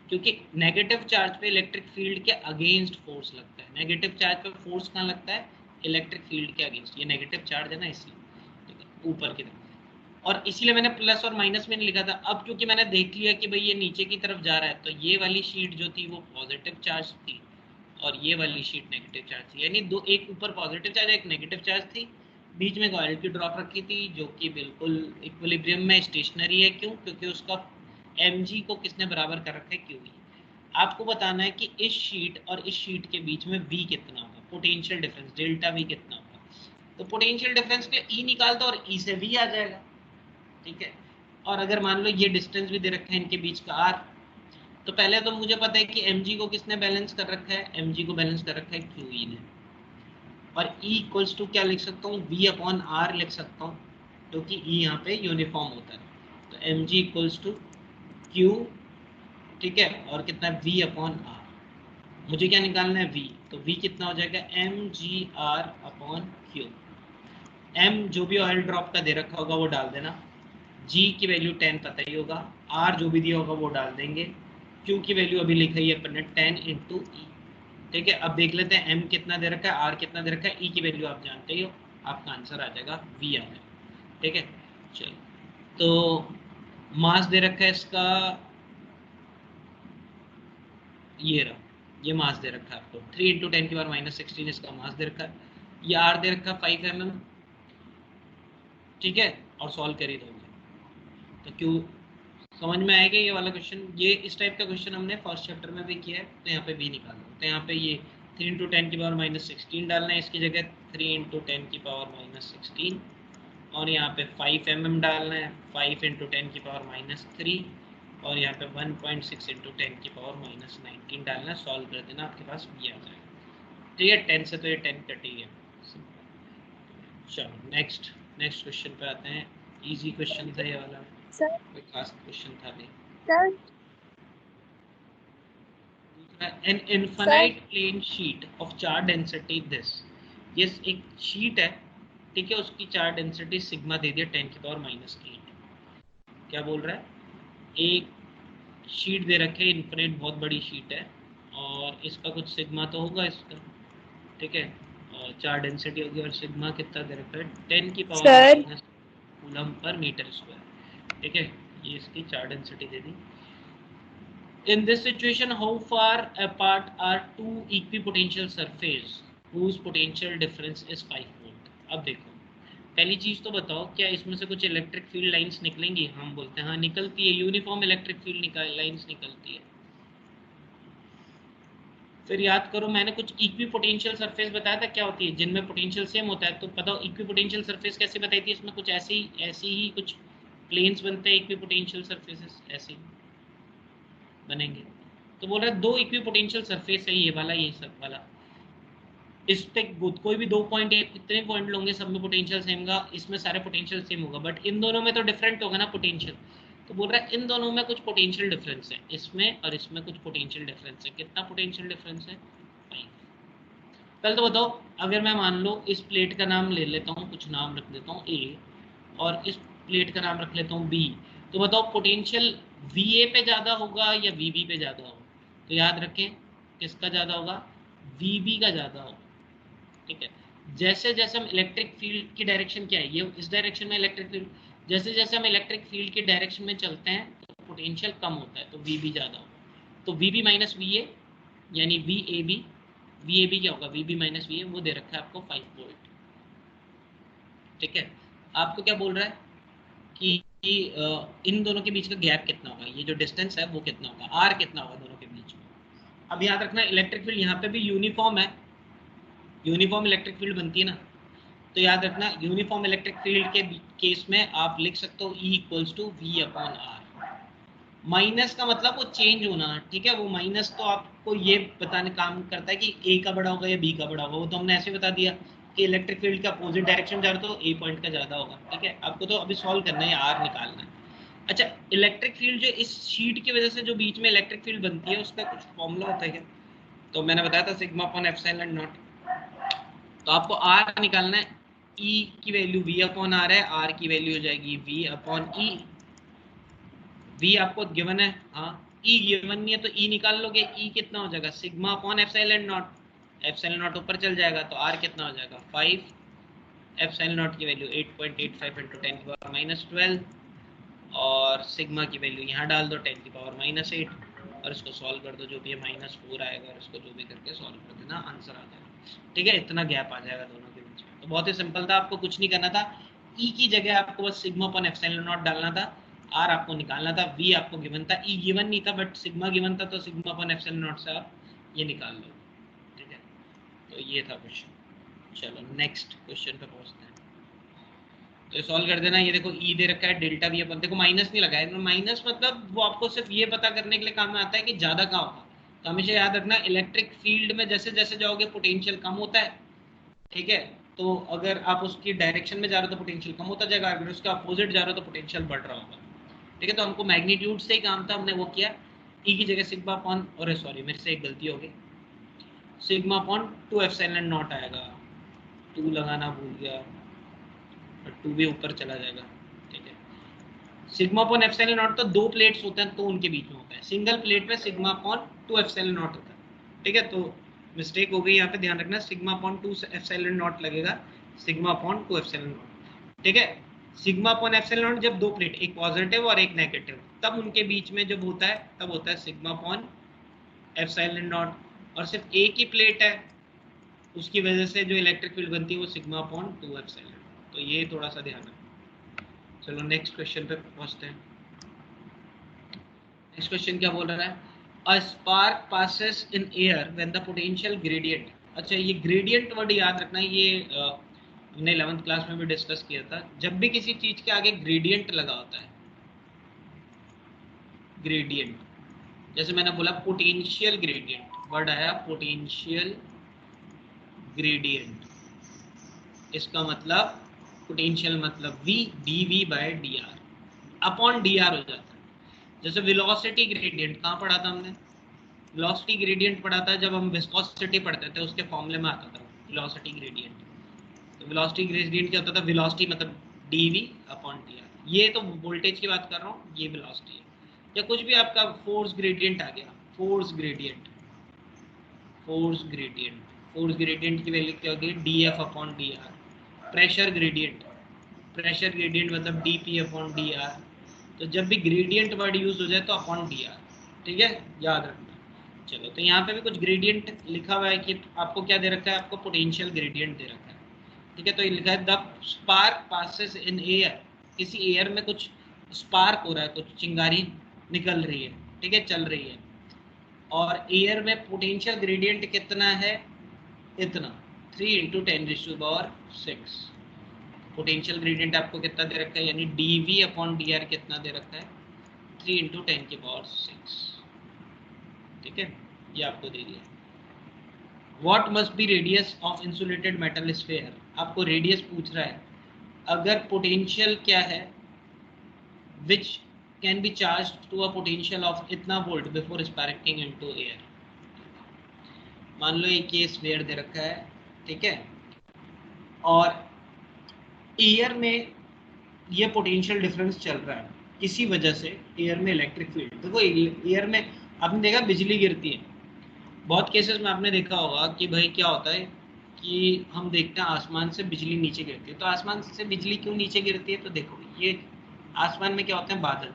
Speaker 1: क्योंकि नेगेटिव चार्ज पे इलेक्ट्रिक फील्ड के अगेंस्ट फोर्स लगता है। नेगेटिव चार्ज पे फोर्स कहाँ लगता है, इलेक्ट्रिक फील्ड के अगेंस्ट। ये नेगेटिव चार्ज है ना, इसलिए ठीक है, ऊपर की तरफ। और इसीलिए मैंने प्लस और माइनस में नहीं लिखा था। अब क्योंकि मैंने देख लिया कि भाई ये नीचे की तरफ जा रहा है, तो ये वाली शीट जो थी वो पॉजिटिव चार्ज थी और ये वाली शीट नेगेटिव चार्ज थी। यानी दो, एक ऊपर पॉजिटिव चार्ज एक नेगेटिव चार्ज थी, बीच में ऑयल की ड्रॉप रखी थी जो कि बिल्कुल इक्विलिब्रियम में स्टेशनरी है। क्यों, क्योंकि उसका mg को किसने बराबर कर रखा है, क्यू। आपको बताना है कि इस शीट और इस शीट के बीच में v कितना होगा, पोटेंशियल डिफरेंस डेल्टा v कितना होगा। तो पोटेंशियल डिफरेंस के e निकाल दो और e से v आ जाएगा। ठीक है, और अगर मान लो ये डिस्टेंस भी दे रखा है इनके बीच का r, तो पहले तो मुझे पता है कि mg को किसने बैलेंस कर रखा है, mg को बैलेंस कर रखा है qe ने। और E इक्वल्स टू क्या लिख सकता हूँ, v/r लिख सकता हूँ, क्योंकि E यहाँ पे यूनिफॉर्म होता है। तो mg इक्वल्स टू q, ठीक है, और कितना v/r। मुझे क्या निकालना है, v, तो v कितना हो जाएगा, mgr/q। m जो भी ऑयल ड्रॉप का दे रखा होगा वो डाल देना, g की वैल्यू 10 पता ही होगा, r जो भी दिया होगा वो डाल देंगे, q की वैल्यू अभी लिखी है अपन ने 10 × e। ठीक है, अब देख लेते हैं m कितना दे रखा है, r कितना दे रखा है, e की वैल्यू आप जानते ही हो, आपका आंसर आ जाएगा v आ जाएगा। ठीक है, चलो, तो मास दे रखा है इसका, ये रहा, ये मास दे रखा है आपको 3 × 10⁻⁻16 इसका मास दे रखा है। ये r दे रखा है 5 mm। ठीक है, और सॉल्व कर ही दोगे तो क्यों, समझ में आएगा ये वाला क्वेश्चन। ये इस टाइप का क्वेश्चन हमने फर्स्ट चैप्टर में भी किया है, तो यहाँ पे भी निकालना। तो यहाँ पे ये 3 × 10⁻⁻16 डालना है, इसकी जगह 3 × 10⁻⁻16, और यहाँ पे 5 mm डालना है, 5 × 10⁻³ और यहाँ पे 1.6 × 10⁻⁻19 डालना है। सॉल्व कर देना, आपके पास भी आ जाएगा। ठीक है, 10 से तो ये 10 कट ही है। चलो नेक्स्ट क्वेश्चन पे आते हैं। इजी क्वेश्चन था ये वाला,
Speaker 2: सर
Speaker 1: कोई खास क्वेश्चन था नहीं।
Speaker 2: Sir
Speaker 1: An infinite plane sheet of charge density this, ये एक शीट है, ठीक है, उसकी चार्ज डेंसिटी सिग्मा दे दिया 10⁻⁻8। क्या बोल रहा है, एक शीट दे रखे, इन्फिनिट बहुत बड़ी शीट है और इसका कुछ सिग्मा तो होगा इसका, ठीक है, और 4 डेंसिटी होगी और सिग्मा कितना दे रखा है 10 की पावर
Speaker 2: सर
Speaker 1: माइनस कूलम पर मीटर स्क्वायर, ठीक है, ये इसकी 4 डेंसिटी दे दी। In this situation, how far apart are two equipotential surface whose potential difference is 5 volt? अब देखो, पहली चीज तो बताओ, क्या इसमें से कुछ इलेक्ट्रिक फील्ड लाइंस निकलेंगी? हम बोलते हैं हाँ निकलती है, यूनिफॉर्म इलेक्ट्रिक फील्ड लाइंस निकलती है। फिर याद करो, मैंने कुछ इक्विपोटेंशियल सरफेस बताया था क्या होती है, जिनमें पोटेंशियल सेम होता है। तो बताओ इक्विपोटेंशियल सरफेस कैसे बताई थी? इसमें कुछ ऐसी ही कुछ प्लेन्स बनते हैं इक्विपोटेंशियल सरफेसेस, ऐसे बनेंगे। तो बोल रहा है दो इक्विपोटेंशियल सरफेस है, ये वाला ये सब वाला, इस पे कोई भी 2 पॉइंट है, कितने पॉइंट लोगे सब में पोटेंशियल सेम होगा, इसमें सारे पोटेंशियल सेम होगा, बट इन दोनों में तो डिफरेंट होगा ना पोटेंशियल। तो बोल रहा है इन दोनों में कुछ पोटेंशियल डिफरेंस है, इसमें और इसमें कुछ पोटेंशियल डिफरेंस है। कितना पोटेंशियल डिफरेंस है? 5। पहले तो बताओ, अगर मैं मान लो इस प्लेट का नाम ले लेता हूँ, कुछ नाम रख देता हूँ ए, और इस प्लेट का नाम रख लेता हूँ बी, तो बताओ पोटेंशियल वी ए पे ज़्यादा होगा या वी बी पे ज़्यादा होगा? तो याद रखें किसका ज़्यादा होगा, वी बी का ज़्यादा होगा, ठीक है। जैसे जैसे हम इलेक्ट्रिक फील्ड की डायरेक्शन क्या है, ये इस डायरेक्शन में इलेक्ट्रिक फील्ड, जैसे जैसे हम इलेक्ट्रिक फील्ड की डायरेक्शन में चलते हैं तो पोटेंशियल कम होता है, तो वी बी ज़्यादा होगा। तो V B minus V A यानी वी ए बी क्या होगा, V B minus V A, वो दे रखा है आपको 5 वोल्ट, ठीक है। आपको क्या बोल रहा है कि इन दोनों के बीच का गैप कितना होगा, ये जो डिस्टेंस है वो कितना होगा, आर कितना होगा दोनों के बीच में। अब याद रखना इलेक्ट्रिक फील्ड यहाँ पे भी यूनिफॉर्म है, यूनिफॉर्म इलेक्ट्रिक फील्ड बनती है ना, तो याद रखना यूनिफॉर्म इलेक्ट्रिक फील्ड के केस में आप लिख सकते हो E equals to V upon R. Minus का मतलब वो चेंज होना, ठीक है, वो माइनस तो आपको ये बताने काम करता है कि ए का बड़ा होगा या बी का बड़ा होगा, वो तो हमने ऐसे बता दिया कि इलेक्ट्रिक फील्ड का अपोजिट डायरेक्शन जा रहा तो ए पॉइंट का ज्यादा होगा, ठीक है। आपको तो अभी सॉल्व करना है, आर निकालना है। अच्छा, इलेक्ट्रिक फील्ड जो इस शीट की वजह से जो बीच में इलेक्ट्रिक फील्ड बनती है उसका कुछ फॉर्मूला होता है क्या? तो मैंने बताया था सिग्मा अपॉन एप्सिलॉन नॉट। तो आपको आर निकालना है, ई की वैल्यू वी अपॉन आर है, आर की वैल्यू हो जाएगी वी अपॉन ई। वी आपको गिवन है, हाँ, ई गिवन नहीं है तो ई निकाल लोगे, ई कितना हो जाएगा sigma upon epsilon not, epsilon not ऊपर चल जाएगा तो आर कितना हो जाएगा 5, एप्सिलॉन नॉट की वैल्यू 8.85 इंटू 10 की पावर माइनस 12, और सिग्मा की वैल्यू यहाँ डाल दो 10 की पावर माइनस 8, और इसको सॉल्व कर दो, जो भी है -4 आएगा, और इसको जो भी करके सॉल्व कर देना, आंसर आ जाएगा, ठीक है। इतना गैप आ जाएगा दोनों के बीच में, तो बहुत ही सिंपल था, आपको कुछ नहीं करना था, ई की जगह आपको बस सिग्मा अपॉन एप्सिलॉन नॉट डालना था, आर आपको निकालना था, वी आपको गिवन था, ई गिवन नहीं था बट सिग्मा गिवन था, तो सिग्मा अपॉन एप्सिलॉन नॉट से आप ये निकाल लो, ठीक है। तो ये था क्वेश्चन। चलो नेक्स्ट क्वेश्चन पे पहुंचते हैं। तो ये सॉल्व कर देना, ये देखो ई दे रखा है डेल्टा वी अपन, देखो माइनस नहीं लगाया, तो माइनस मतलब वो आपको सिर्फ ये पता करने के लिए काम में आता है कि ज्यादा कहाँ होगा। तो हमेशा याद रखना इलेक्ट्रिक फील्ड में जैसे जैसे जाओगे पोटेंशियल कम होता है, ठीक है। तो अगर आप उसकी डायरेक्शन में जा रहे हो तो पोटेंशियल कम होता जाएगा, अगर उसके अपोजिट जा रहे हो तो पोटेंशियल बढ़ रहा होगा, ठीक है। तो हमको मैग्नीट्यूड से ही काम था, हमने वो किया, ई की जगह सिग्मा अपॉन, और सॉरी मेरे से एक गलती हो गई, सिग्मा अपॉन 2 एप्सिलॉन नॉट आएगा, 2 लगाना भूल गया, और 2 भी ऊपर चला जाएगा, ठीक है। सिग्मा अपॉन एप्सिलॉन नॉट तो दो प्लेट्स होते हैं तो उनके बीच में होता है, सिंगल प्लेट में सिग्मा अपॉन 2 एप्सिलॉन नॉट होता है, ठीक है। तो मिस्टेक हो गई यहाँ पे, ध्यान रखना सिग्मा अपॉन 2 एप्सिलॉन नॉट लगेगा, सिग्मा अपॉन 2 एप्सिलॉन नॉट, ठीक है। सिग्मा अपॉन एप्सिलॉन नॉट जब दो प्लेट, एक पॉजिटिव और एक नेगेटिव, तब उनके बीच में जब होता है तब होता है सिग्मा अपॉन एप्सिलॉन नॉट, और सिर्फ एक ही प्लेट है उसकी वजह से जो इलेक्ट्रिक फील्ड बनती है वो सिग्मा अपॉन 2 एप्सिलॉन, तो ये थोड़ा सा ध्यान रखना। चलो नेक्स्ट क्वेश्चन पे पहुंचते हैं। नेक्स्ट क्वेश्चन क्या बोल रहा है, a spark passes in air when the potential gradient. अच्छा, ये ग्रेडियंट वर्ड याद रखना, ये हमने 11th क्लास में भी डिस्कस किया था, जब भी किसी चीज के आगे ग्रेडियंट लगा होता है, ग्रेडियंट, जैसे मैंने बोला पोटेंशियल ग्रेडियंट, वर्ड आया पोटेंशियल ग्रेडियंट, इसका मतलब पोटेंशियल मतलब v dv by dr upon dr हो जाता है। जैसे वेलोसिटी ग्रेडियंट कहाँ पढ़ा था हमने, वेलोसिटी ग्रेडियंट पढ़ा था जब हम विस्कोसिटी पढ़ते थे, उसके फॉर्मूले में आता था वेलोसिटी ग्रेडियंट। तो वेलोसिटी ग्रेडियंट क्या होता था, वेलोसिटी मतलब dv अपॉन dr। ये तो वोल्टेज की बात कर रहा हूँ, ये वेलोसिटी है। या कुछ भी आपका फोर्स ग्रेडियंट आ गया, force gradient, force gradient, force gradient की वैल्यू क्या होगी, D F upon D R. Pressure gradient, pressure gradient मतलब D P upon D R. तो जब भी ग्रेडियंट वर्ड यूज हो जाए तो अपॉन डी आर, ठीक है, याद रखना। चलो, तो यहाँ पे भी कुछ ग्रेडियंट लिखा हुआ है कि आपको क्या दे रखा है, आपको पोटेंशियल ग्रेडियंट दे रखा है, ठीक है। तो ये लिखा है the spark passes in air, किसी एयर में कुछ स्पार्क हो रहा है, कुछ चिंगारी निकल रही है, ठीक है, चल रही है, और एयर में पोटेंशियल ग्रेडियंट कितना है, इतना 3 × 10⁻⁶। पोटेंशियल ग्रेडियंट आपको कितना दे रखा है, यानी dV अपॉन dr कितना दे रखा है, 3 × 10⁶, ठीक है, ये आपको दे दिया। What must be radius of insulated metal sphere, आपको रेडियस पूछ रहा है। अगर पोटेंशियल क्या है, which can be charge to a potential of इतना volt before sparking into air. मान लो एक ये स्फीयर दे रखा है, ठीक है, और एयर में ये पोटेंशियल डिफरेंस चल रहा है, किसी वजह से एयर में इलेक्ट्रिक फील्ड, देखो एयर में आपने देखा बिजली गिरती है, बहुत केसेस में आपने देखा होगा कि भाई क्या होता है कि हम देखते हैं आसमान से बिजली नीचे गिरती है। तो आसमान से बिजली क्यों नीचे गिरती है, तो देखो ये आसमान में क्या होते हैं, बादल,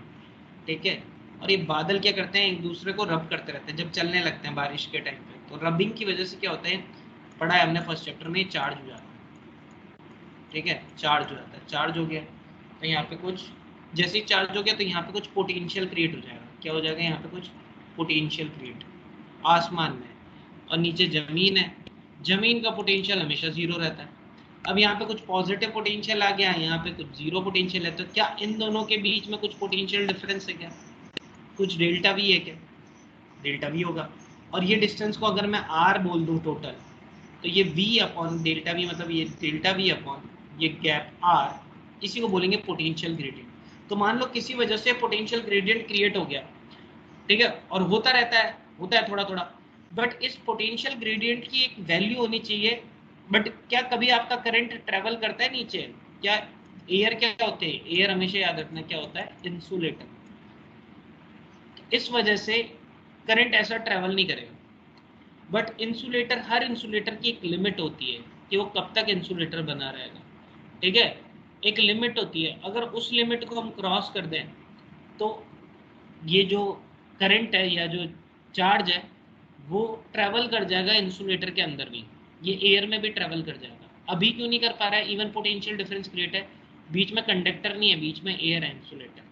Speaker 1: ठीक है, और ये बादल क्या करते हैं, एक दूसरे को रब करते रहते हैं जब चलने लगते हैं बारिश के टाइम पे। तो रबिंग की वजह से क्या होता है, पढ़ा है हमने फर्स्ट चैप्टर में, चार्ज हो जाता है, ठीक है, चार्ज हो जाता है, चार्ज हो गया तो यहाँ पे कुछ, जैसे ही चार्ज हो गया तो यहाँ पे कुछ पोटेंशियल क्रिएट हो जाएगा, क्या हो जाएगा, यहाँ पे कुछ पोटेंशियल क्रिएट आसमान में, और नीचे जमीन है, जमीन का पोटेंशियल हमेशा जीरो रहता है। अब यहाँ पे कुछ पॉजिटिव पोटेंशियल आ गया, यहाँ पे कुछ जीरो पोटेंशियल है, तो क्या इन दोनों के बीच में कुछ पोटेंशियल डिफरेंस है क्या, कुछ डेल्टा वी है क्या, डेल्टा वी होगा। और ये डिस्टेंस को अगर मैं आर बोल दूं टोटल, तो ये v अपॉन डेल्टा वी, मतलब ये डेल्टा वी अपॉन ये गैप r, इसी को बोलेंगे पोटेंशियल ग्रेडियंट। तो मान लो किसी वजह से पोटेंशियल ग्रेडियंट क्रिएट हो गया, ठीक है, और होता रहता है, होता है थोड़ा थोड़ा, बट इस पोटेंशियल ग्रेडियंट की एक वैल्यू होनी चाहिए। बट क्या कभी आपका करंट ट्रेवल करता है नीचे, क्या एयर क्या होते हैं, एयर हमेशा याद रखना क्या होता है, इंसुलेटर। इस वजह से करंट ऐसा ट्रेवल नहीं करेगा। बट इंसुलेटर, हर इंसुलेटर की एक लिमिट होती है कि वो कब तक इंसुलेटर बना रहेगा, ठीक है, एक लिमिट होती है। अगर उस लिमिट को हम क्रॉस कर दें तो ये जो करंट है या जो चार्ज है वो ट्रैवल कर जाएगा इंसुलेटर के अंदर भी, ये एयर में भी ट्रैवल कर जाएगा। अभी क्यों नहीं कर पा रहा है, इवन पोटेंशियल डिफरेंस क्रिएट है, बीच में कंडक्टर नहीं है, बीच में एयर है, इंसुलेटर,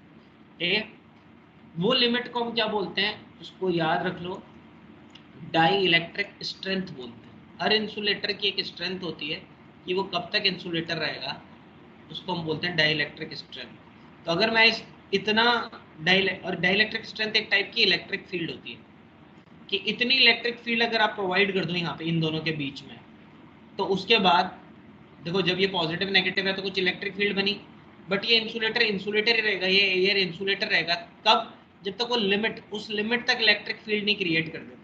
Speaker 1: ठीक है। वो लिमिट को हम क्या बोलते हैं, उसको याद रख लो, डाई इलेक्ट्रिक स्ट्रेंथ बोलते हैं। हर इंसुलेटर की एक स्ट्रेंथ होती है कि वो कब तक इंसुलेटर रहेगा, उसको हम बोलते हैं डाई इलेक्ट्रिक स्ट्रेंथ। तो अगर मैं इस इतना और डाई इलेक्ट्रिक स्ट्रेंथ एक टाइप की इलेक्ट्रिक फील्ड होती है कि इतनी इलेक्ट्रिक फील्ड अगर आप प्रोवाइड कर दो यहाँ पे इन दोनों के बीच में, तो उसके बाद देखो जब ये पॉजिटिव नेगेटिव है तो कुछ इलेक्ट्रिक फील्ड बनी, बट ये इंसुलेटर इंसुलेटर ही रहेगा, ये एयर इंसुलेटर रहेगा। कब, जब तक वो लिमिट, उस लिमिट तक इलेक्ट्रिक फील्ड नहीं क्रिएट कर देते।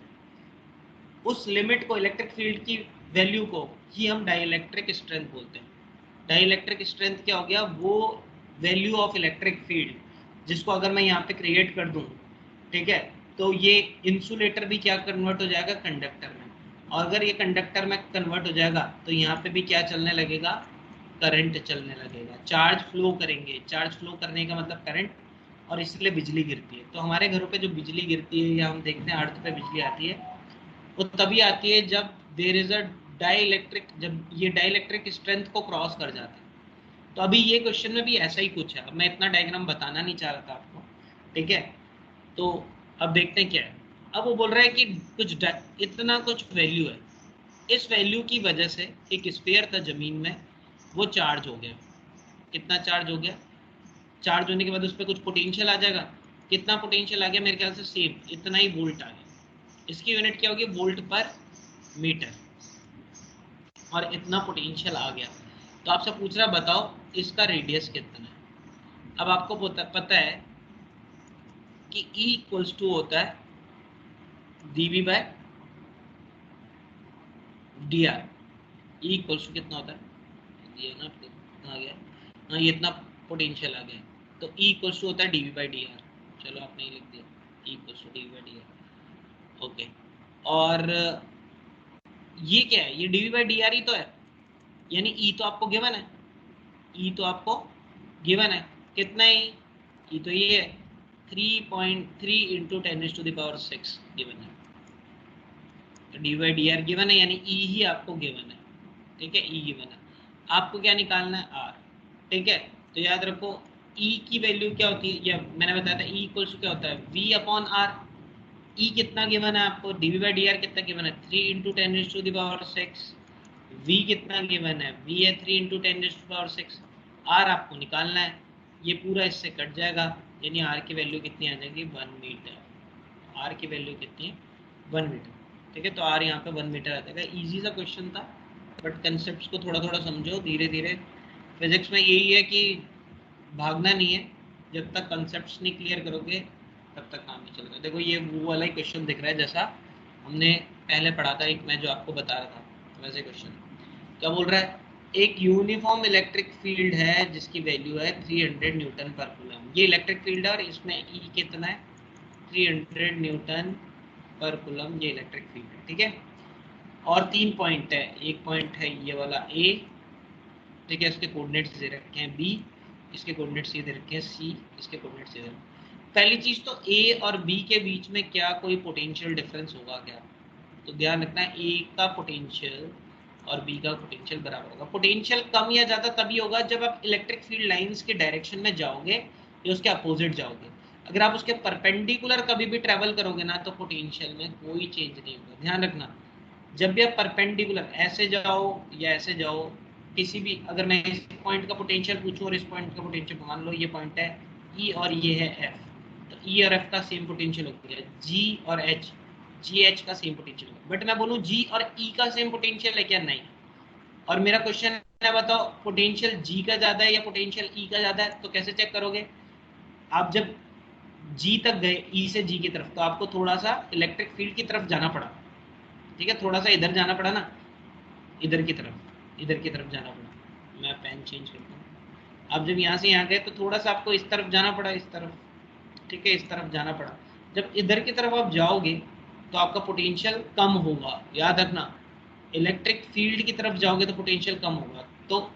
Speaker 1: उस लिमिट को, इलेक्ट्रिक फील्ड की वैल्यू को ही हम डाइलेक्ट्रिक स्ट्रेंथ बोलते हैं। डाइलेक्ट्रिक स्ट्रेंथ क्या हो गया, वो वैल्यू ऑफ इलेक्ट्रिक फील्ड जिसको अगर मैं यहाँ पे क्रिएट कर दूं, ठीक है, तो ये इंसुलेटर भी क्या कन्वर्ट हो जाएगा, कंडक्टर में। और अगर ये कंडक्टर में कन्वर्ट हो जाएगा तो यहाँ पे भी क्या चलने लगेगा, करंट चलने लगेगा, चार्ज फ्लो करेंगे। चार्ज फ्लो करने का मतलब करंट, और इसलिए बिजली गिरती है। तो हमारे घरों पे जो बिजली गिरती है या हम देखते हैं अर्थ पे बिजली आती है, वो तभी आती है जब देयर इज अ डाइलेक्ट्रिक, जब ये डाइलेक्ट्रिक स्ट्रेंथ को क्रॉस कर जाता है। तो अभी ये क्वेश्चन में भी ऐसा ही कुछ है, मैं इतना डायग्राम बताना नहीं चाह रहा था आपको, ठीक है। तो अब देखते हैं क्या है। अब वो बोल रहा है कि कुछ इतना कुछ वैल्यू है, इस वैल्यू की वजह से एक स्फीयर था जमीन में, वो चार्ज हो गया। कितना चार्ज हो गया, चार्ज होने के बाद उस पर कुछ पोटेंशियल आ जाएगा। कितना पोटेंशियल आ गया, मेरे ख्याल से सेम इतना ही वोल्ट आ गया। इसकी यूनिट क्या होगी, वोल्ट पर मीटर, और इतना पोटेंशियल आ गया। तो आपसे पूछ रहा बताओ इसका रेडियस कितना है। अब आपको पता है कि E इक्वल्स टू होता है dV by dr। E equals to कितना होता है, दिया ना आपको, आ गया, हाँ, ये इतना पोटेंशियल आ गया, तो E इक्वल्स टू होता है dv बाई डी आर। चलो आपने लिख दिया E equals to dv by D R. Okay, और ये क्या है, ये dv बाई डी आर ही तो है, यानी E तो आपको गिवन है, E तो आपको गिवन है, कितना है E तो ये है 3.3 इंटू 10⁻⁶ गिवन है। तो D by D are given है, यानी E ही आपको गिवन है। ठीक है, E गिवन है, आपको क्या निकालना है R। ठीक है, तो याद रखो E की वैल्यू क्या होती है, या मैंने बताया था E इक्वल्स क्या होता है V अपॉन R। E कितना गिवन है आपको, डी बाई डी आर कितना गिवन है 3 इंटू 10⁻⁶। V कितना गिवन है, V है 3 इंटू 10⁻⁶। R आपको निकालना है, ये पूरा इससे कट जाएगा, यानी R की वैल्यू कितनी आ जाएगी 1 मीटर। R की वैल्यू कितनी है 1 मीटर। ठीक है, तो R यहाँ पे 1 मीटर आ जाएगा। इजी सा क्वेश्चन था, बट कंसेप्ट को थोड़ा थोड़ा समझो धीरे धीरे। फिजिक्स में यही है कि भागना नहीं है, जब तक कंसेप्ट नहीं क्लियर करोगे तब तक काम नहीं चलेगा। देखो ये वो वाला ही क्वेश्चन दिख रहा है जैसा हमने पहले पढ़ा था, एक मैं जो आपको बता रहा था वैसे क्वेश्चन। क्या बोल रहा है, एक यूनिफॉर्म इलेक्ट्रिक फील्ड है जिसकी वैल्यू है 300 न्यूटन पर कूलम। ये इलेक्ट्रिक फील्ड है और इसमें E कितना है 300 न्यूटन पर कूलम, ये इलेक्ट्रिक फील्ड है। ठीक है, और 3 पॉइंट है, एक पॉइंट है ये वाला A, ठीक है, इसके कोऑर्डिनेट्स दे रखे हैं B, इसके कोऑर्डिनेट्स ये दे रखे हैं C, इसके कोऑर्डिनेट्स ये दे रखे हैं। पहली चीज तो A और B के बीच में क्या कोई पोटेंशियल डिफरेंस होगा क्या, तो ध्यान रखना है A का पोटेंशियल और B का पोटेंशियल बराबर होगा। पोटेंशियल कम या ज्यादा तभी होगा जब आप इलेक्ट्रिक फील्ड लाइंस के डायरेक्शन में जाओगे या उसके अपोजिट जाओगे। अगर आप उसके परपेंडिकुलर कभी भी ट्रेवल करोगे ना तो पोटेंशियल में कोई चेंज नहीं होगा। ध्यान रखना, जब भी आप परपेंडिकुलर ऐसे जाओ या ऐसे जाओ, किसी भी, अगर मैं इस पॉइंट का पोटेंशियल पूछूं और इस पॉइंट का पोटेंशियल, मान लो ये पॉइंट है E और ये है F, तो E और F का सेम पोटेंशियल हो गया, G और H, जी एच का सेम पोटेंशियल, बट मैं बोलूं जी और ई का सेम पोटेंशियल है क्या, नहीं। और मेरा क्वेश्चन है बताओ पोटेंशियल जी का ज्यादा है या पोटेंशियल ई का ज्यादा है, तो कैसे चेक करोगे, आप जब जी तक गए ई से जी की तरफ, तो आपको थोड़ा सा इलेक्ट्रिक फील्ड की तरफ जाना पड़ा। ठीक है, थोड़ा सा इधर जाना पड़ा ना, इधर की तरफ जाना पड़ा। मैं पेन चेंज करता हूँ। आप जब यहाँ से यहाँ गए तो थोड़ा सा आपको इस तरफ जाना पड़ा, इस तरफ, ठीक है, इस तरफ जाना पड़ा। जब इधर की तरफ आप जाओगे तो आपका पोटेंशियल कम होगा, याद रखना। इलेक्ट्रिक फील्ड की तरफ जाओगे तो पोटेंशियल कम होगा, तो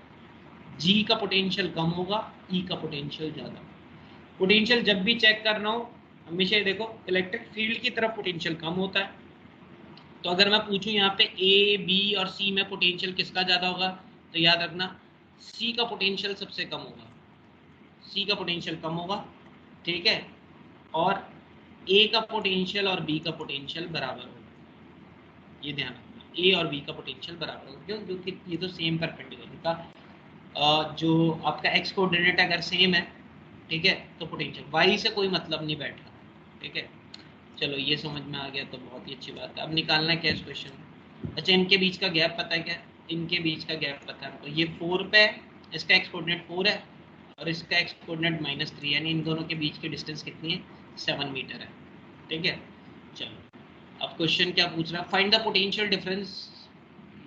Speaker 1: जी का पोटेंशियल कम होगा, ई का पोटेंशियल ज्यादा। पोटेंशियल जब भी चेक करना हो हमेशा देखो इलेक्ट्रिक फील्ड की तरफ पोटेंशियल कम होता है। तो अगर मैं पूछूं यहाँ पे ए बी और सी में पोटेंशियल किसका ज्यादा होगा, तो याद रखना सी का पोटेंशियल सबसे कम होगा, सी का पोटेंशियल कम होगा। ठीक है, और ए का पोटेंशियल और बी का पोटेंशियल बराबर होगा, ये ध्यान रखना, ए और बी का पोटेंशियल बराबर होगा। क्यों, क्योंकि ये तो सेम परपेंडिकुलर का जो आपका एक्स कोऑर्डिनेट अगर सेम है, ठीक है, तो पोटेंशियल वाई से कोई मतलब नहीं बैठ रहा। ठीक है, चलो ये समझ में आ गया तो बहुत ही अच्छी बात है। अब निकालना क्या है इस क्वेश्चन में, अच्छा इनके बीच का गैप पता है क्या, इनके बीच का गैप पता है, तो ये 4 पे है, इसका एक्स कोऑर्डिनेट 4 है और इसका एक्स कोऑर्डिनेट -3, यानी इन दोनों के बीच की डिस्टेंस कितनी है 7 मीटर है। ठीक है, चलो अब क्वेश्चन क्या पूछ रहा है, फाइंड द पोटेंशियल डिफरेंस,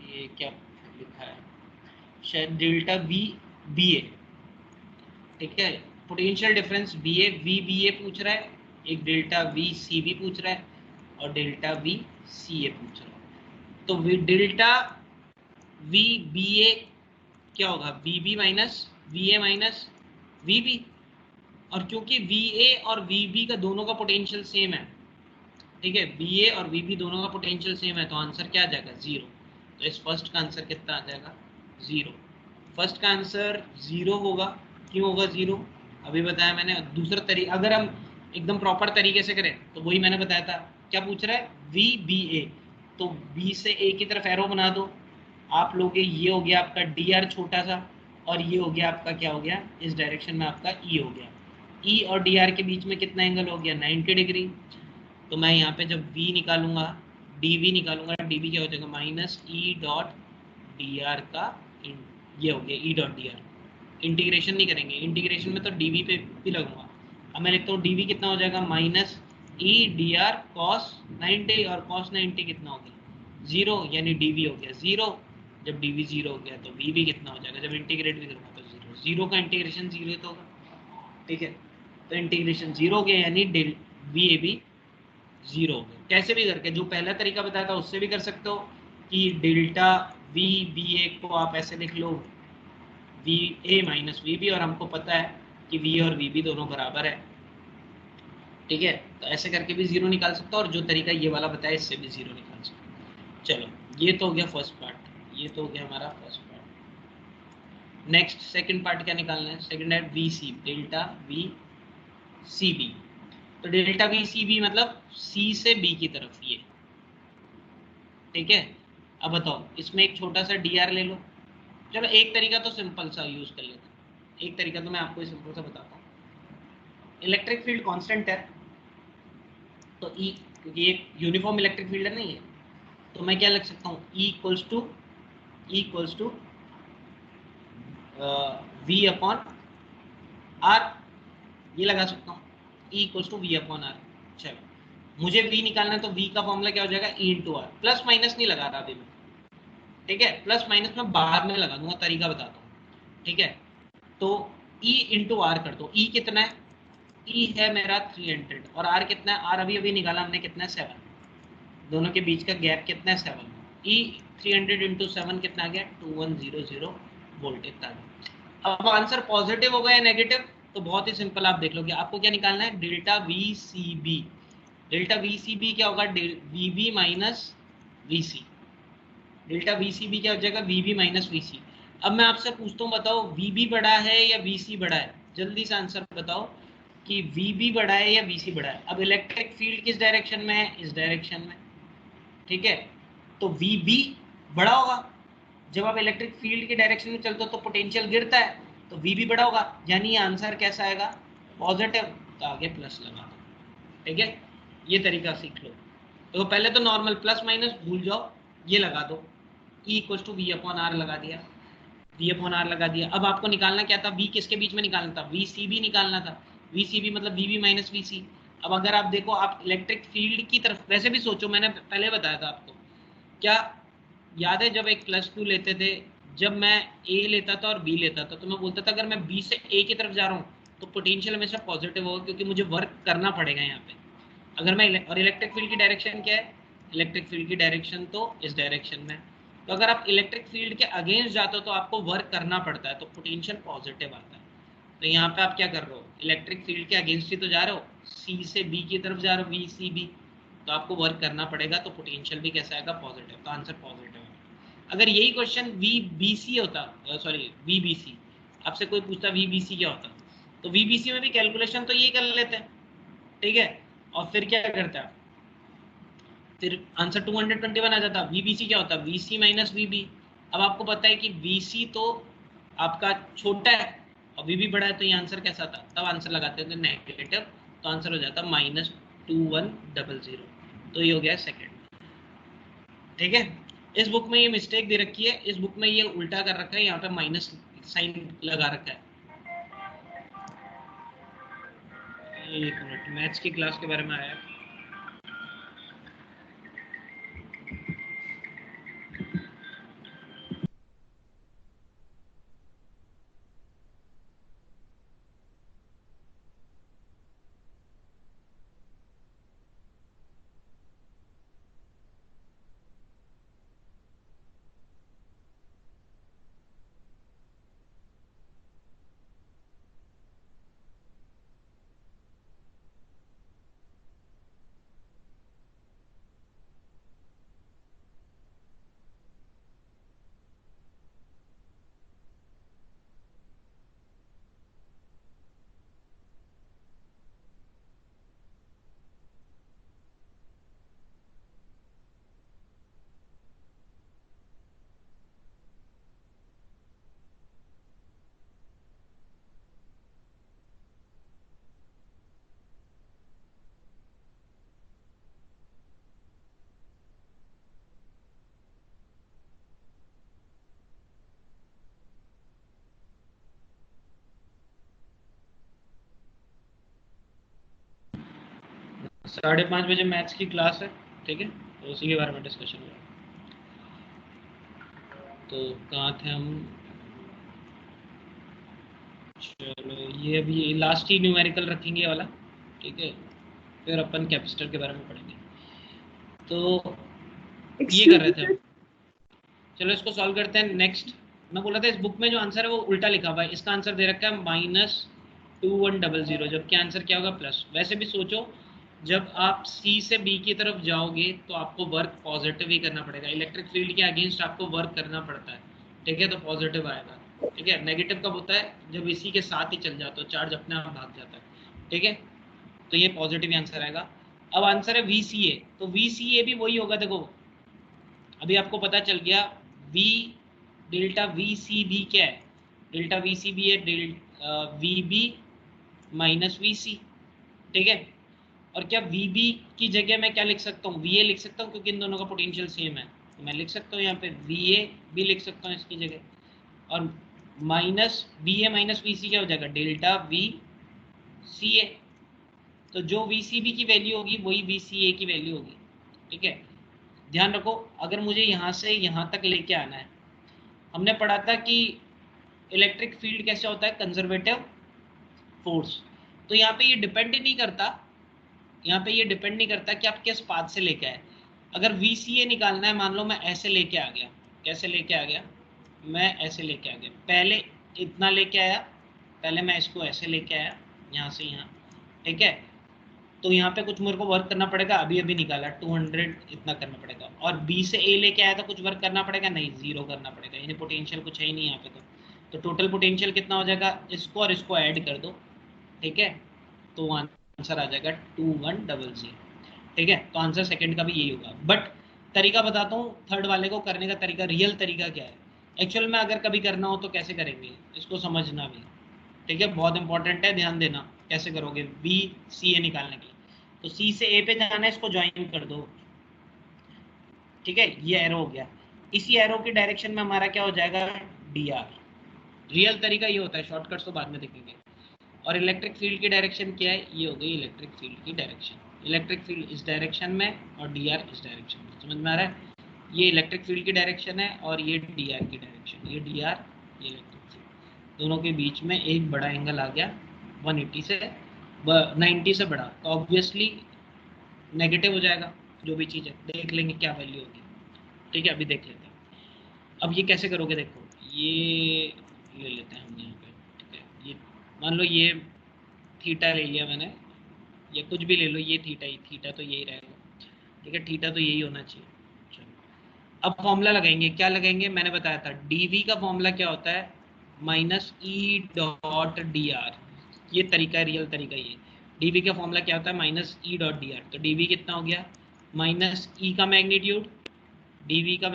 Speaker 1: ये क्या लिखा है शायद डेल्टा बी बी ए। ठीक है, potential difference B A V B A पूछ रहा है, एक डेल्टा वी सी बी पूछ रहा है और डेल्टा वी सी ए पूछ रहा है। तो डेल्टा वी बी ए क्या होगा, B B minus V A minus V B, और क्योंकि वी ए और वी बी का दोनों का पोटेंशियल सेम है, ठीक है, बी ए और वी बी दोनों का पोटेंशियल सेम है, तो आंसर क्या आ जाएगा 0। तो इस फर्स्ट का आंसर कितना आ जाएगा 0। फर्स्ट का आंसर 0 होगा, क्यों होगा 0, अभी बताया मैंने। दूसरा तरीका अगर हम एकदम प्रॉपर तरीके से करें तो वही मैंने बताया था, क्या पूछ रहा है वी बी ए, तो बी से ए की तरफ एरो बना दो, आप लोगे ये हो गया आपका डी आर छोटा सा, और ये हो गया आपका क्या हो गया, इस डायरेक्शन में आपका ई हो गया। ई और डी आर के बीच में कितना एंगल हो गया 90 डिग्री। तो मैं यहाँ पे जब v निकालूंगा dv निकालूंगा, dv क्या हो जाएगा minus E dot D are का ये हो गया ई डॉट डी आर। इंटीग्रेशन नहीं करेंगे, इंटीग्रेशन में तो dv पे भी लगूंगा। अब मैं लिखता हूँ dv कितना हो जाएगा minus E D are cos 90, और कॉस 90 कितना हो गया 0, यानी dv हो गया 0। जब dv 0 हो गया तो v भी कितना हो जाएगा, जब इंटीग्रेट भी करूँगा तो 0, 0 का इंटीग्रेशन 0 तो होगा। ठीक है, तो इंटीग्रेशन 0 हो गया, यानी डेल वी ए बी 0 हो गया। कैसे भी करके, जो पहला तरीका बताया था उससे भी कर सकते हो कि डेल्टा वी बी ए को आप ऐसे लिख लो V A minus V B, और हमको पता है कि वी और वी बी दोनों बराबर है। ठीक है, तो ऐसे करके भी 0 निकाल सकता हो, और जो तरीका ये वाला बताया इससे भी 0 निकाल सकता हो। चलो, ये तो हो गया फर्स्ट पार्ट, ये तो हो गया हमारा first part. Next second part क्या निकालना है? सेकंड है V C, delta V C B. तो डेल्टा वी सी बी मतलब सी से बी की तरफ ये। ठीक है, अब बताओ इसमें एक छोटा सा डी आर ले लो। चलो एक तरीका तो सिंपल सा यूज कर लेते हैं, एक तरीका तो मैं आपको सिंपल सा बताता हूँ। इलेक्ट्रिक फील्ड कांस्टेंट है, तो ई, क्योंकि ये यूनिफॉर्म इलेक्ट्रिक फील्ड नहीं है, तो मैं क्या लिख सकता हूँ? E equals to V upon R, ये लगा सकता हूँ। E equals to V upon R. चलो, मुझे वी निकालना है, तो वी का फॉर्मूला क्या हो जाएगा? E into R. Plus minus नहीं लगा रहा अभी मैं, ठीक है, प्लस माइनस मैं बाद में लगा दूंगा, तरीका बताता हूँ। ठीक है, तो ई इंटू आर कर दो। ई कितना है? ई है मेरा 300, और आर कितना है? आर अभी अभी निकाला हमने, कितना है? 7। दोनों के बीच का गैप कितना है? 7। ई 300 इंटू 7 कितना आ गया? 2100 वोल्ट इतना आ गया। अब आंसर पॉजिटिव होगा या नेगेटिव? तो बहुत ही सिंपल, आप देख लोगे। आपको क्या निकालना है? Delta V C B. Delta V C B क्या होगा? V B minus V C. Delta V C B क्या हो जाएगा? V B minus V C. अब मैं आपसे पूछता हूँ, बताओ वी बी बड़ा है या वी सी बड़ा है? जल्दी से आंसर बताओ कि वी बी बड़ा है या वी सी बड़ा है। अब इलेक्ट्रिक फील्ड किस डायरेक्शन में है? इस डायरेक्शन में। ठीक है, तो वी बी बड़ा होगा। जब आप इलेक्ट्रिक फील्ड के डायरेक्शन में चलते हो तो पोटेंशियल गिरता है, तो वी भी बड़ा होगा, यानी ये आंसर कैसा आएगा? पॉजिटिव। तो आगे प्लस लगा दो। ठीक है, ये तरीका सीख लो। तो पहले तो नॉर्मल प्लस माइनस भूल जाओ, ये लगा दो। E equal to V upon R लगा दिया, वी अपॉन आर लगा दिया। अब आपको निकालना क्या था? वी किसके बीच में निकालना था? वी सी बी निकालना था। वी सी बी मतलब we B minus V C. अब अगर आप देखो, आप इलेक्ट्रिक फील्ड की तरफ वैसे भी सोचो, मैंने पहले बताया था आपको, क्या याद है? जब एक प्लस टू लेते थे, जब मैं ए लेता था और बी लेता था, तो मैं बोलता था अगर मैं बी से ए की तरफ जा रहा हूँ तो पोटेंशियल हमेशा पॉजिटिव होगा, क्योंकि मुझे वर्क करना पड़ेगा यहाँ पे। अगर मैं और इलेक्ट्रिक फील्ड की डायरेक्शन क्या है? इलेक्ट्रिक फील्ड की डायरेक्शन तो इस डायरेक्शन में। तो अगर आप इलेक्ट्रिक फील्ड के अगेंस्ट जाते हो तो आपको वर्क करना पड़ता है, तो पोटेंशियल पॉजिटिव आता है। तो यहाँ पे आप क्या कर रहे हो? इलेक्ट्रिक फील्ड के अगेंस्ट ही तो जा रहे हो, सी से बी की तरफ जा रहे हो, वी सी बी। तो आपको वर्क करना पड़ेगा, तो पोटेंशियल भी कैसा आएगा? पॉजिटिव। तो आंसर पॉजिटिव है। अगर यही क्वेश्चन वी बी सी होता, सॉरी वी बी सी, आपसे कोई पूछता वी बी सी क्या होता, तो वी बी सी में भी कैलकुलेशन तो ये कर लेते हैं। ठीक है, और फिर क्या करता है? फिर आंसर 221 आ जाता। वीबीसी क्या होता है? वीसी माइनस वीबी। अब आपको पता है कि वीसी तो आपका छोटा है और वीबी बड़ा है, तो ये आंसर कैसा था? तब आंसर लगाते थे नेगेटिव, तो आंसर हो जाता -2100। तो ये हो गया सेकंड। ठीक है, इस बुक में ये मिस्टेक दे रखी है, इस बुक में ये उल्टा कर रखा है, यहाँ पे माइनस साइन लगा रखा है। एक मिनट, मैथ्स की क्लास के बारे में आया। 5:30 बजे मैथ्स की क्लास है। ठीक है, तो उसी के बारे में डिस्कशन हुआ। तो कहाँ थे हम? चलो ये अभी लास्ट ही न्यूमेरिकल रखेंगे ये वाला, ठीक है, फिर अपन कैपेसिटर के बारे में पढ़ेंगे। तो ये कर रहे थे हम। चलो इसको सॉल्व करते हैं। नेक्स्ट मैं बोला था इस बुक में जो आंसर है वो उल्टा लिखा हुआ है, इसका आंसर दे रखा है -2100, जबकि आंसर क्या होगा प्लस। वैसे भी सोचो, जब आप सी से बी की तरफ जाओगे तो आपको वर्क पॉजिटिव ही करना पड़ेगा, इलेक्ट्रिक फील्ड के अगेंस्ट आपको वर्क करना पड़ता है, ठीक है, तो पॉजिटिव आएगा। ठीक है, नेगेटिव कब होता है? जब इसी के साथ ही चल जाता है, चार्ज अपने आप भाग जाता है, ठीक है, तो ये पॉजिटिव आंसर आएगा। अब आंसर है VCA, तो VCA भी वही होगा। देखो अभी आपको पता चल गया V डेल्टा VCB क्या है, डेल्टा VCB है VB माइनस VC, ठीक है। और क्या VB की जगह मैं क्या लिख सकता हूँ, VA लिख सकता हूँ, क्योंकि इन दोनों का पोटेंशियल सेम है, तो मैं लिख सकता हूँ यहाँ पे VA भी लिख सकता हूँ इसकी जगह। और माइनस VA माइनस VC क्या हो जाएगा, डेल्टा VCA। तो जो VCB की वैल्यू होगी वही VCA की वैल्यू होगी, ठीक है। ध्यान रखो, अगर मुझे यहाँ से यहाँ तक लेके आना है, हमने पढ़ा था कि इलेक्ट्रिक फील्ड कैसे होता है, कंजर्वेटिव फोर्स। तो यहाँ पे ये डिपेंड नहीं करता, यहाँ पे ये डिपेंड नहीं करता कि आप किस पाथ से लेके आए। अगर VCA निकालना है, मान लो मैं ऐसे लेके आ गया, कैसे लेके आ गया, मैं ऐसे लेके आ गया, पहले इतना लेके आया, पहले मैं इसको ऐसे लेके आया यहाँ से यहाँ, ठीक है, तो यहाँ पे कुछ मेरे को वर्क करना पड़ेगा, अभी अभी निकाला 200 इतना करना पड़ेगा। और B से A लेके आया तो कुछ वर्क करना पड़ेगा, नहीं, जीरो करना पड़ेगा, यानी पोटेंशियल कुछ है ही नहीं यहाँ पे। तो टोटल पोटेंशियल कितना हो जाएगा, इसको और इसको ऐड कर दो, ठीक है, तो आंसर आ जाएगा 2100, ठीक है। तो आंसर सेकंड का भी यही होगा। बट तरीका बताता हूँ थर्ड वाले को करने का तरीका, रियल तरीका क्या है एक्चुअल में, अगर कभी करना हो तो कैसे करेंगे इसको समझना भी, ठीक है, बहुत इंपॉर्टेंट है, ध्यान देना। कैसे करोगे VCA निकालने के लिए, तो C से A पे जाना है, इसको ज्वाइन कर दो, ठीक है, ये एरो हो गया। इसी एरो की डायरेक्शन में हमारा क्या हो जाएगा, DR। रियल तरीका ये होता है, शॉर्टकट्स तो बाद में देखेंगे। और इलेक्ट्रिक फील्ड की डायरेक्शन क्या है, ये हो गई इलेक्ट्रिक फील्ड की डायरेक्शन। इलेक्ट्रिक फील्ड इस डायरेक्शन में और DR इस डायरेक्शन में, समझ में आ रहा है? ये इलेक्ट्रिक फील्ड की डायरेक्शन है और ये DR की डायरेक्शन, ये DR, ये इलेक्ट्रिक फील्ड, दोनों के बीच में एक बड़ा एंगल आ गया 180 से 90 से बड़ा, तो ऑब्वियसली नेगेटिव हो जाएगा। जो भी चीज़ है देख लेंगे क्या वैल्यू होगी, ठीक है, अभी देख लेते हैं। अब ये कैसे करोगे, देखो ये ले लेते हैं हम यहाँ पे, ठीक है, ये मान लो ये थीटा ले लिया मैंने, या कुछ भी ले लो, ये थीटा ही, थीटा तो यही रहेगा, ठीक है, थीटा तो यही होना चाहिए। चलो अब फॉर्मूला लगाएंगे, क्या लगाएंगे, मैंने बताया था dV का फॉर्मूला क्या होता है, -E.dr। ये तरीका है, रियल तरीका ये। dV का फॉर्मूला क्या होता है, -E.dr। तो dV कितना हो गया, -E का मैग्नीट्यूड, dV का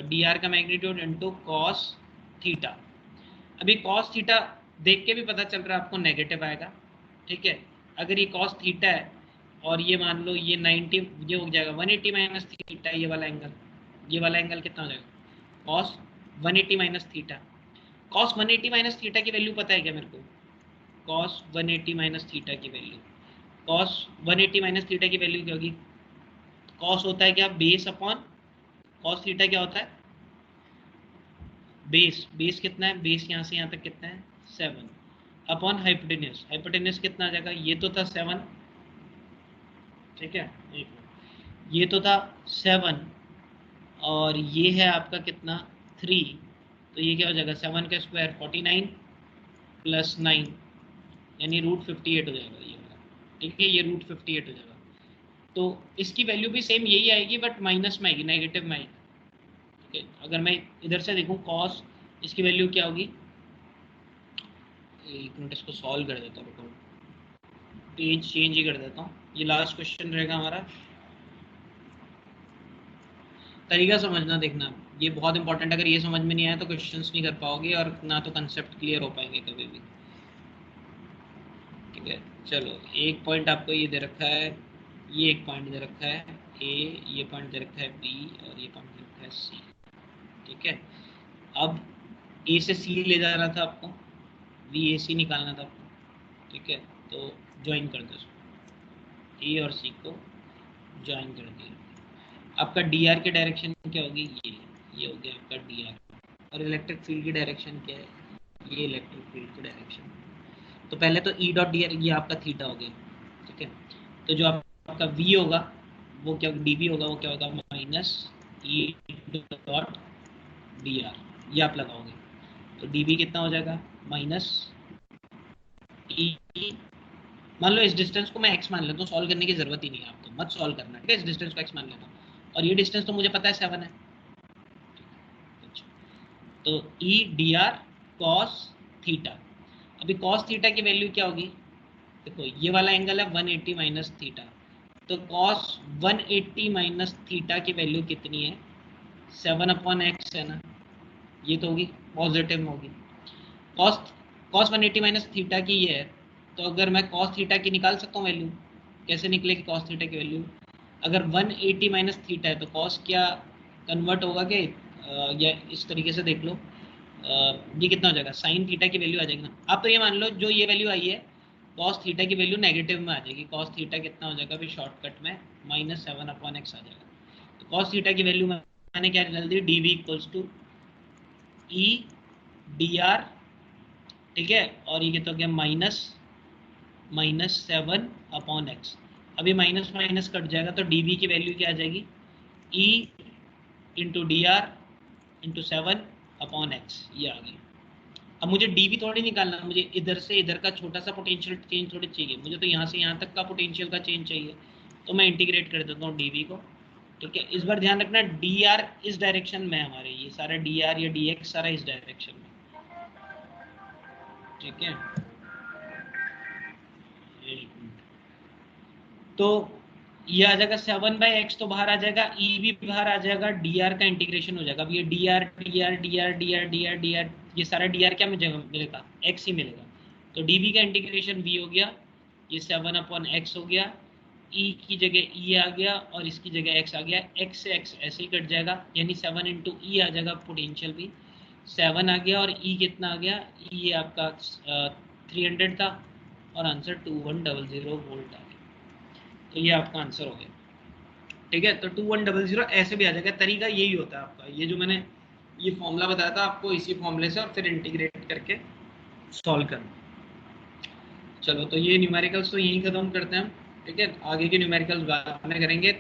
Speaker 1: dr का मैग्नीट्यूड इंटू कॉस थीटा। अभी कॉस थीटा देख के भी पता चल रहा है आपको नेगेटिव आएगा, ठीक है। अगर ये कॉस थीटा है और ये मान लो ये 90, ये हो जाएगा 180 माइनस थीटा, ये वाला एंगल, ये वाला एंगल कितना हो जाएगा, cos 180 minus theta. Cos 180 minus theta की वैल्यू पता है क्या मेरे को, कॉस 180 माइनस थीटा की वैल्यू, कॉस 180 माइनस थीटा की वैल्यू क्या होगी, कॉस होता है क्या, बेस अपॉन, कॉस थीटा क्या होता है, बेस, बेस कितना है, बेस यहाँ से यहाँ तक कितना है 7 अपॉन हाइपोटेन्यूस, हाइपोटेन्यूस कितना आ जाएगा, ये तो था 7, ठीक है, ये तो था 7 और ये है आपका कितना 3, तो ये क्या हो जाएगा 7 का स्क्वायर 49 प्लस 9 यानी √58 हो जाएगा ये वाला, ठीक है, ये √58 हो जाएगा। तो इसकी वैल्यू भी सेम यही आएगी, बट माइनस में आएगी, नेगेटिव में आएगी, ठीक है। अगर मैं इधर से देखूँ कॉस, इसकी वैल्यू क्या होगी, एक मिनट इसको सॉल्व कर देता हूँ, पेज चेंज ही कर देता हूँ, ये लास्ट क्वेश्चन रहेगा हमारा। तरीका समझना, देखना, ये बहुत इंपॉर्टेंट, अगर ये समझ में नहीं आया तो क्वेश्चंस नहीं कर पाओगे और ना तो कंसेप्ट क्लियर हो पाएंगे कभी भी, ठीक है। चलो एक पॉइंट आपको ये दे रखा है, ये एक पॉइंट दे रखा है A, ये पॉइंट दे रखा है B और ये पॉइंट दे रखा है C, ठीक है। अब A से C ले जाना था आपको, VAC निकालना था आपको, ठीक है, तो ज्वाइन कर दो इसको, A और C को ज्वाइन कर दिया। आपका DR की डायरेक्शन क्या होगी, ये हो गया आपका DR। और इलेक्ट्रिक फील्ड की डायरेक्शन क्या है, ये इलेक्ट्रिक फील्ड की डायरेक्शन, तो पहले तो ई डॉट डी आर ये आपका थीटा हो गया, ठीक है। तो जो आपका वी होगा वो क्या, डी वी होगा, वो क्या होगा minus E dot D R, ये आप लगाओगे। तो डी वी कितना हो जाएगा माइनस ई, मान लो इस डिस्टेंस को मैं x मान लेता हूँ, सॉल्व करने की जरूरत ही नहीं है आपको, मत सॉल्व करना, ठीक है। इस डिस्टेंस को x मान लेता हूँ और ये डिस्टेंस तो मुझे पता है 7 है। तो ई डी आर कॉस थीटा, अभी कॉस थीटा की वैल्यू क्या होगी, देखो ये वाला एंगल है 180 माइनस थीटा, तो कॉस 180 माइनस थीटा की वैल्यू कितनी है 7/x है ना, ये तो होगी पॉजिटिव में होगी। कॉस कॉस 180 माइनस थीटा की ये है, तो अगर मैं कॉस थीटा की निकाल सकता हूँ वैल्यू, कैसे निकलेगी कॉस थीटा की वैल्यू, अगर 180 माइनस थीटा है तो कॉस क्या कन्वर्ट होगा कि या इस तरीके से देख लो, ये कितना हो जाएगा साइन थीटा की वैल्यू आ जाएगी ना। अब तो ये मान लो जो ये वैल्यू आई है कॉस थीटा की वैल्यू नेगेटिव में आ जाएगी, कॉस थीटा कितना हो जाएगा अभी शॉर्टकट में -7/x आ जाएगा। तो कॉस थीटा की वैल्यू मैंने क्या निकाल दी, D V equals to E D R, ठीक है, और ये कितना हो गया -7/x। अभी माइनस माइनस कट जाएगा तो डी वी की वैल्यू क्या आ जाएगी, E into D are into 7/x, ये आ गई। अब मुझे डी वी थोड़ी निकालना, मुझे इधर से इधर का छोटा सा पोटेंशियल चेंज थोड़ी चाहिए, मुझे तो यहाँ से यहाँ तक का पोटेंशियल का चेंज चाहिए, तो मैं इंटीग्रेट कर देता हूँ डी वी को, ठीक है। इस बार ध्यान रखना डी आर इस डायरेक्शन में हमारे, ये सारा डी आर या डी एक्स सारा इस डायरेक्शन में, ठीक है। तो ये आ जाएगा 7/x, तो बाहर आ जाएगा, ई भी बाहर आ जाएगा, डी आर का इंटीग्रेशन हो जाएगा। अब ये D R D R D R D R D R D R, ये सारा डी आर क्या मिलेगा x ही मिलेगा, तो डी वी का इंटीग्रेशन v हो गया, ये 7/x हो गया, e की जगह e आ गया और इसकी जगह x आ गया, x से x ऐसे ही कट जाएगा, यानी 7 इंटू ई आ जाएगा, पोटेंशियल भी 7 आ गया और e कितना आ गया, e ये आपका 300 था और आंसर 2100 वोल्ट आ गया। तो ये आपका आंसर हो गया, ठीक है। तो 2100 ऐसे भी आ जाएगा, तरीका यही होता है आपका, ये जो मैंने ये फॉर्मूला बताया था आपको, इसी फॉर्मूले से और फिर इंटीग्रेट करके सॉल्व करना। चलो तो ये न्यूमेरिकल्स तो यहीं खत्म करते हैं हम, ठीक है। आगे के न्यूमेरिकल्स बाद में करेंगे।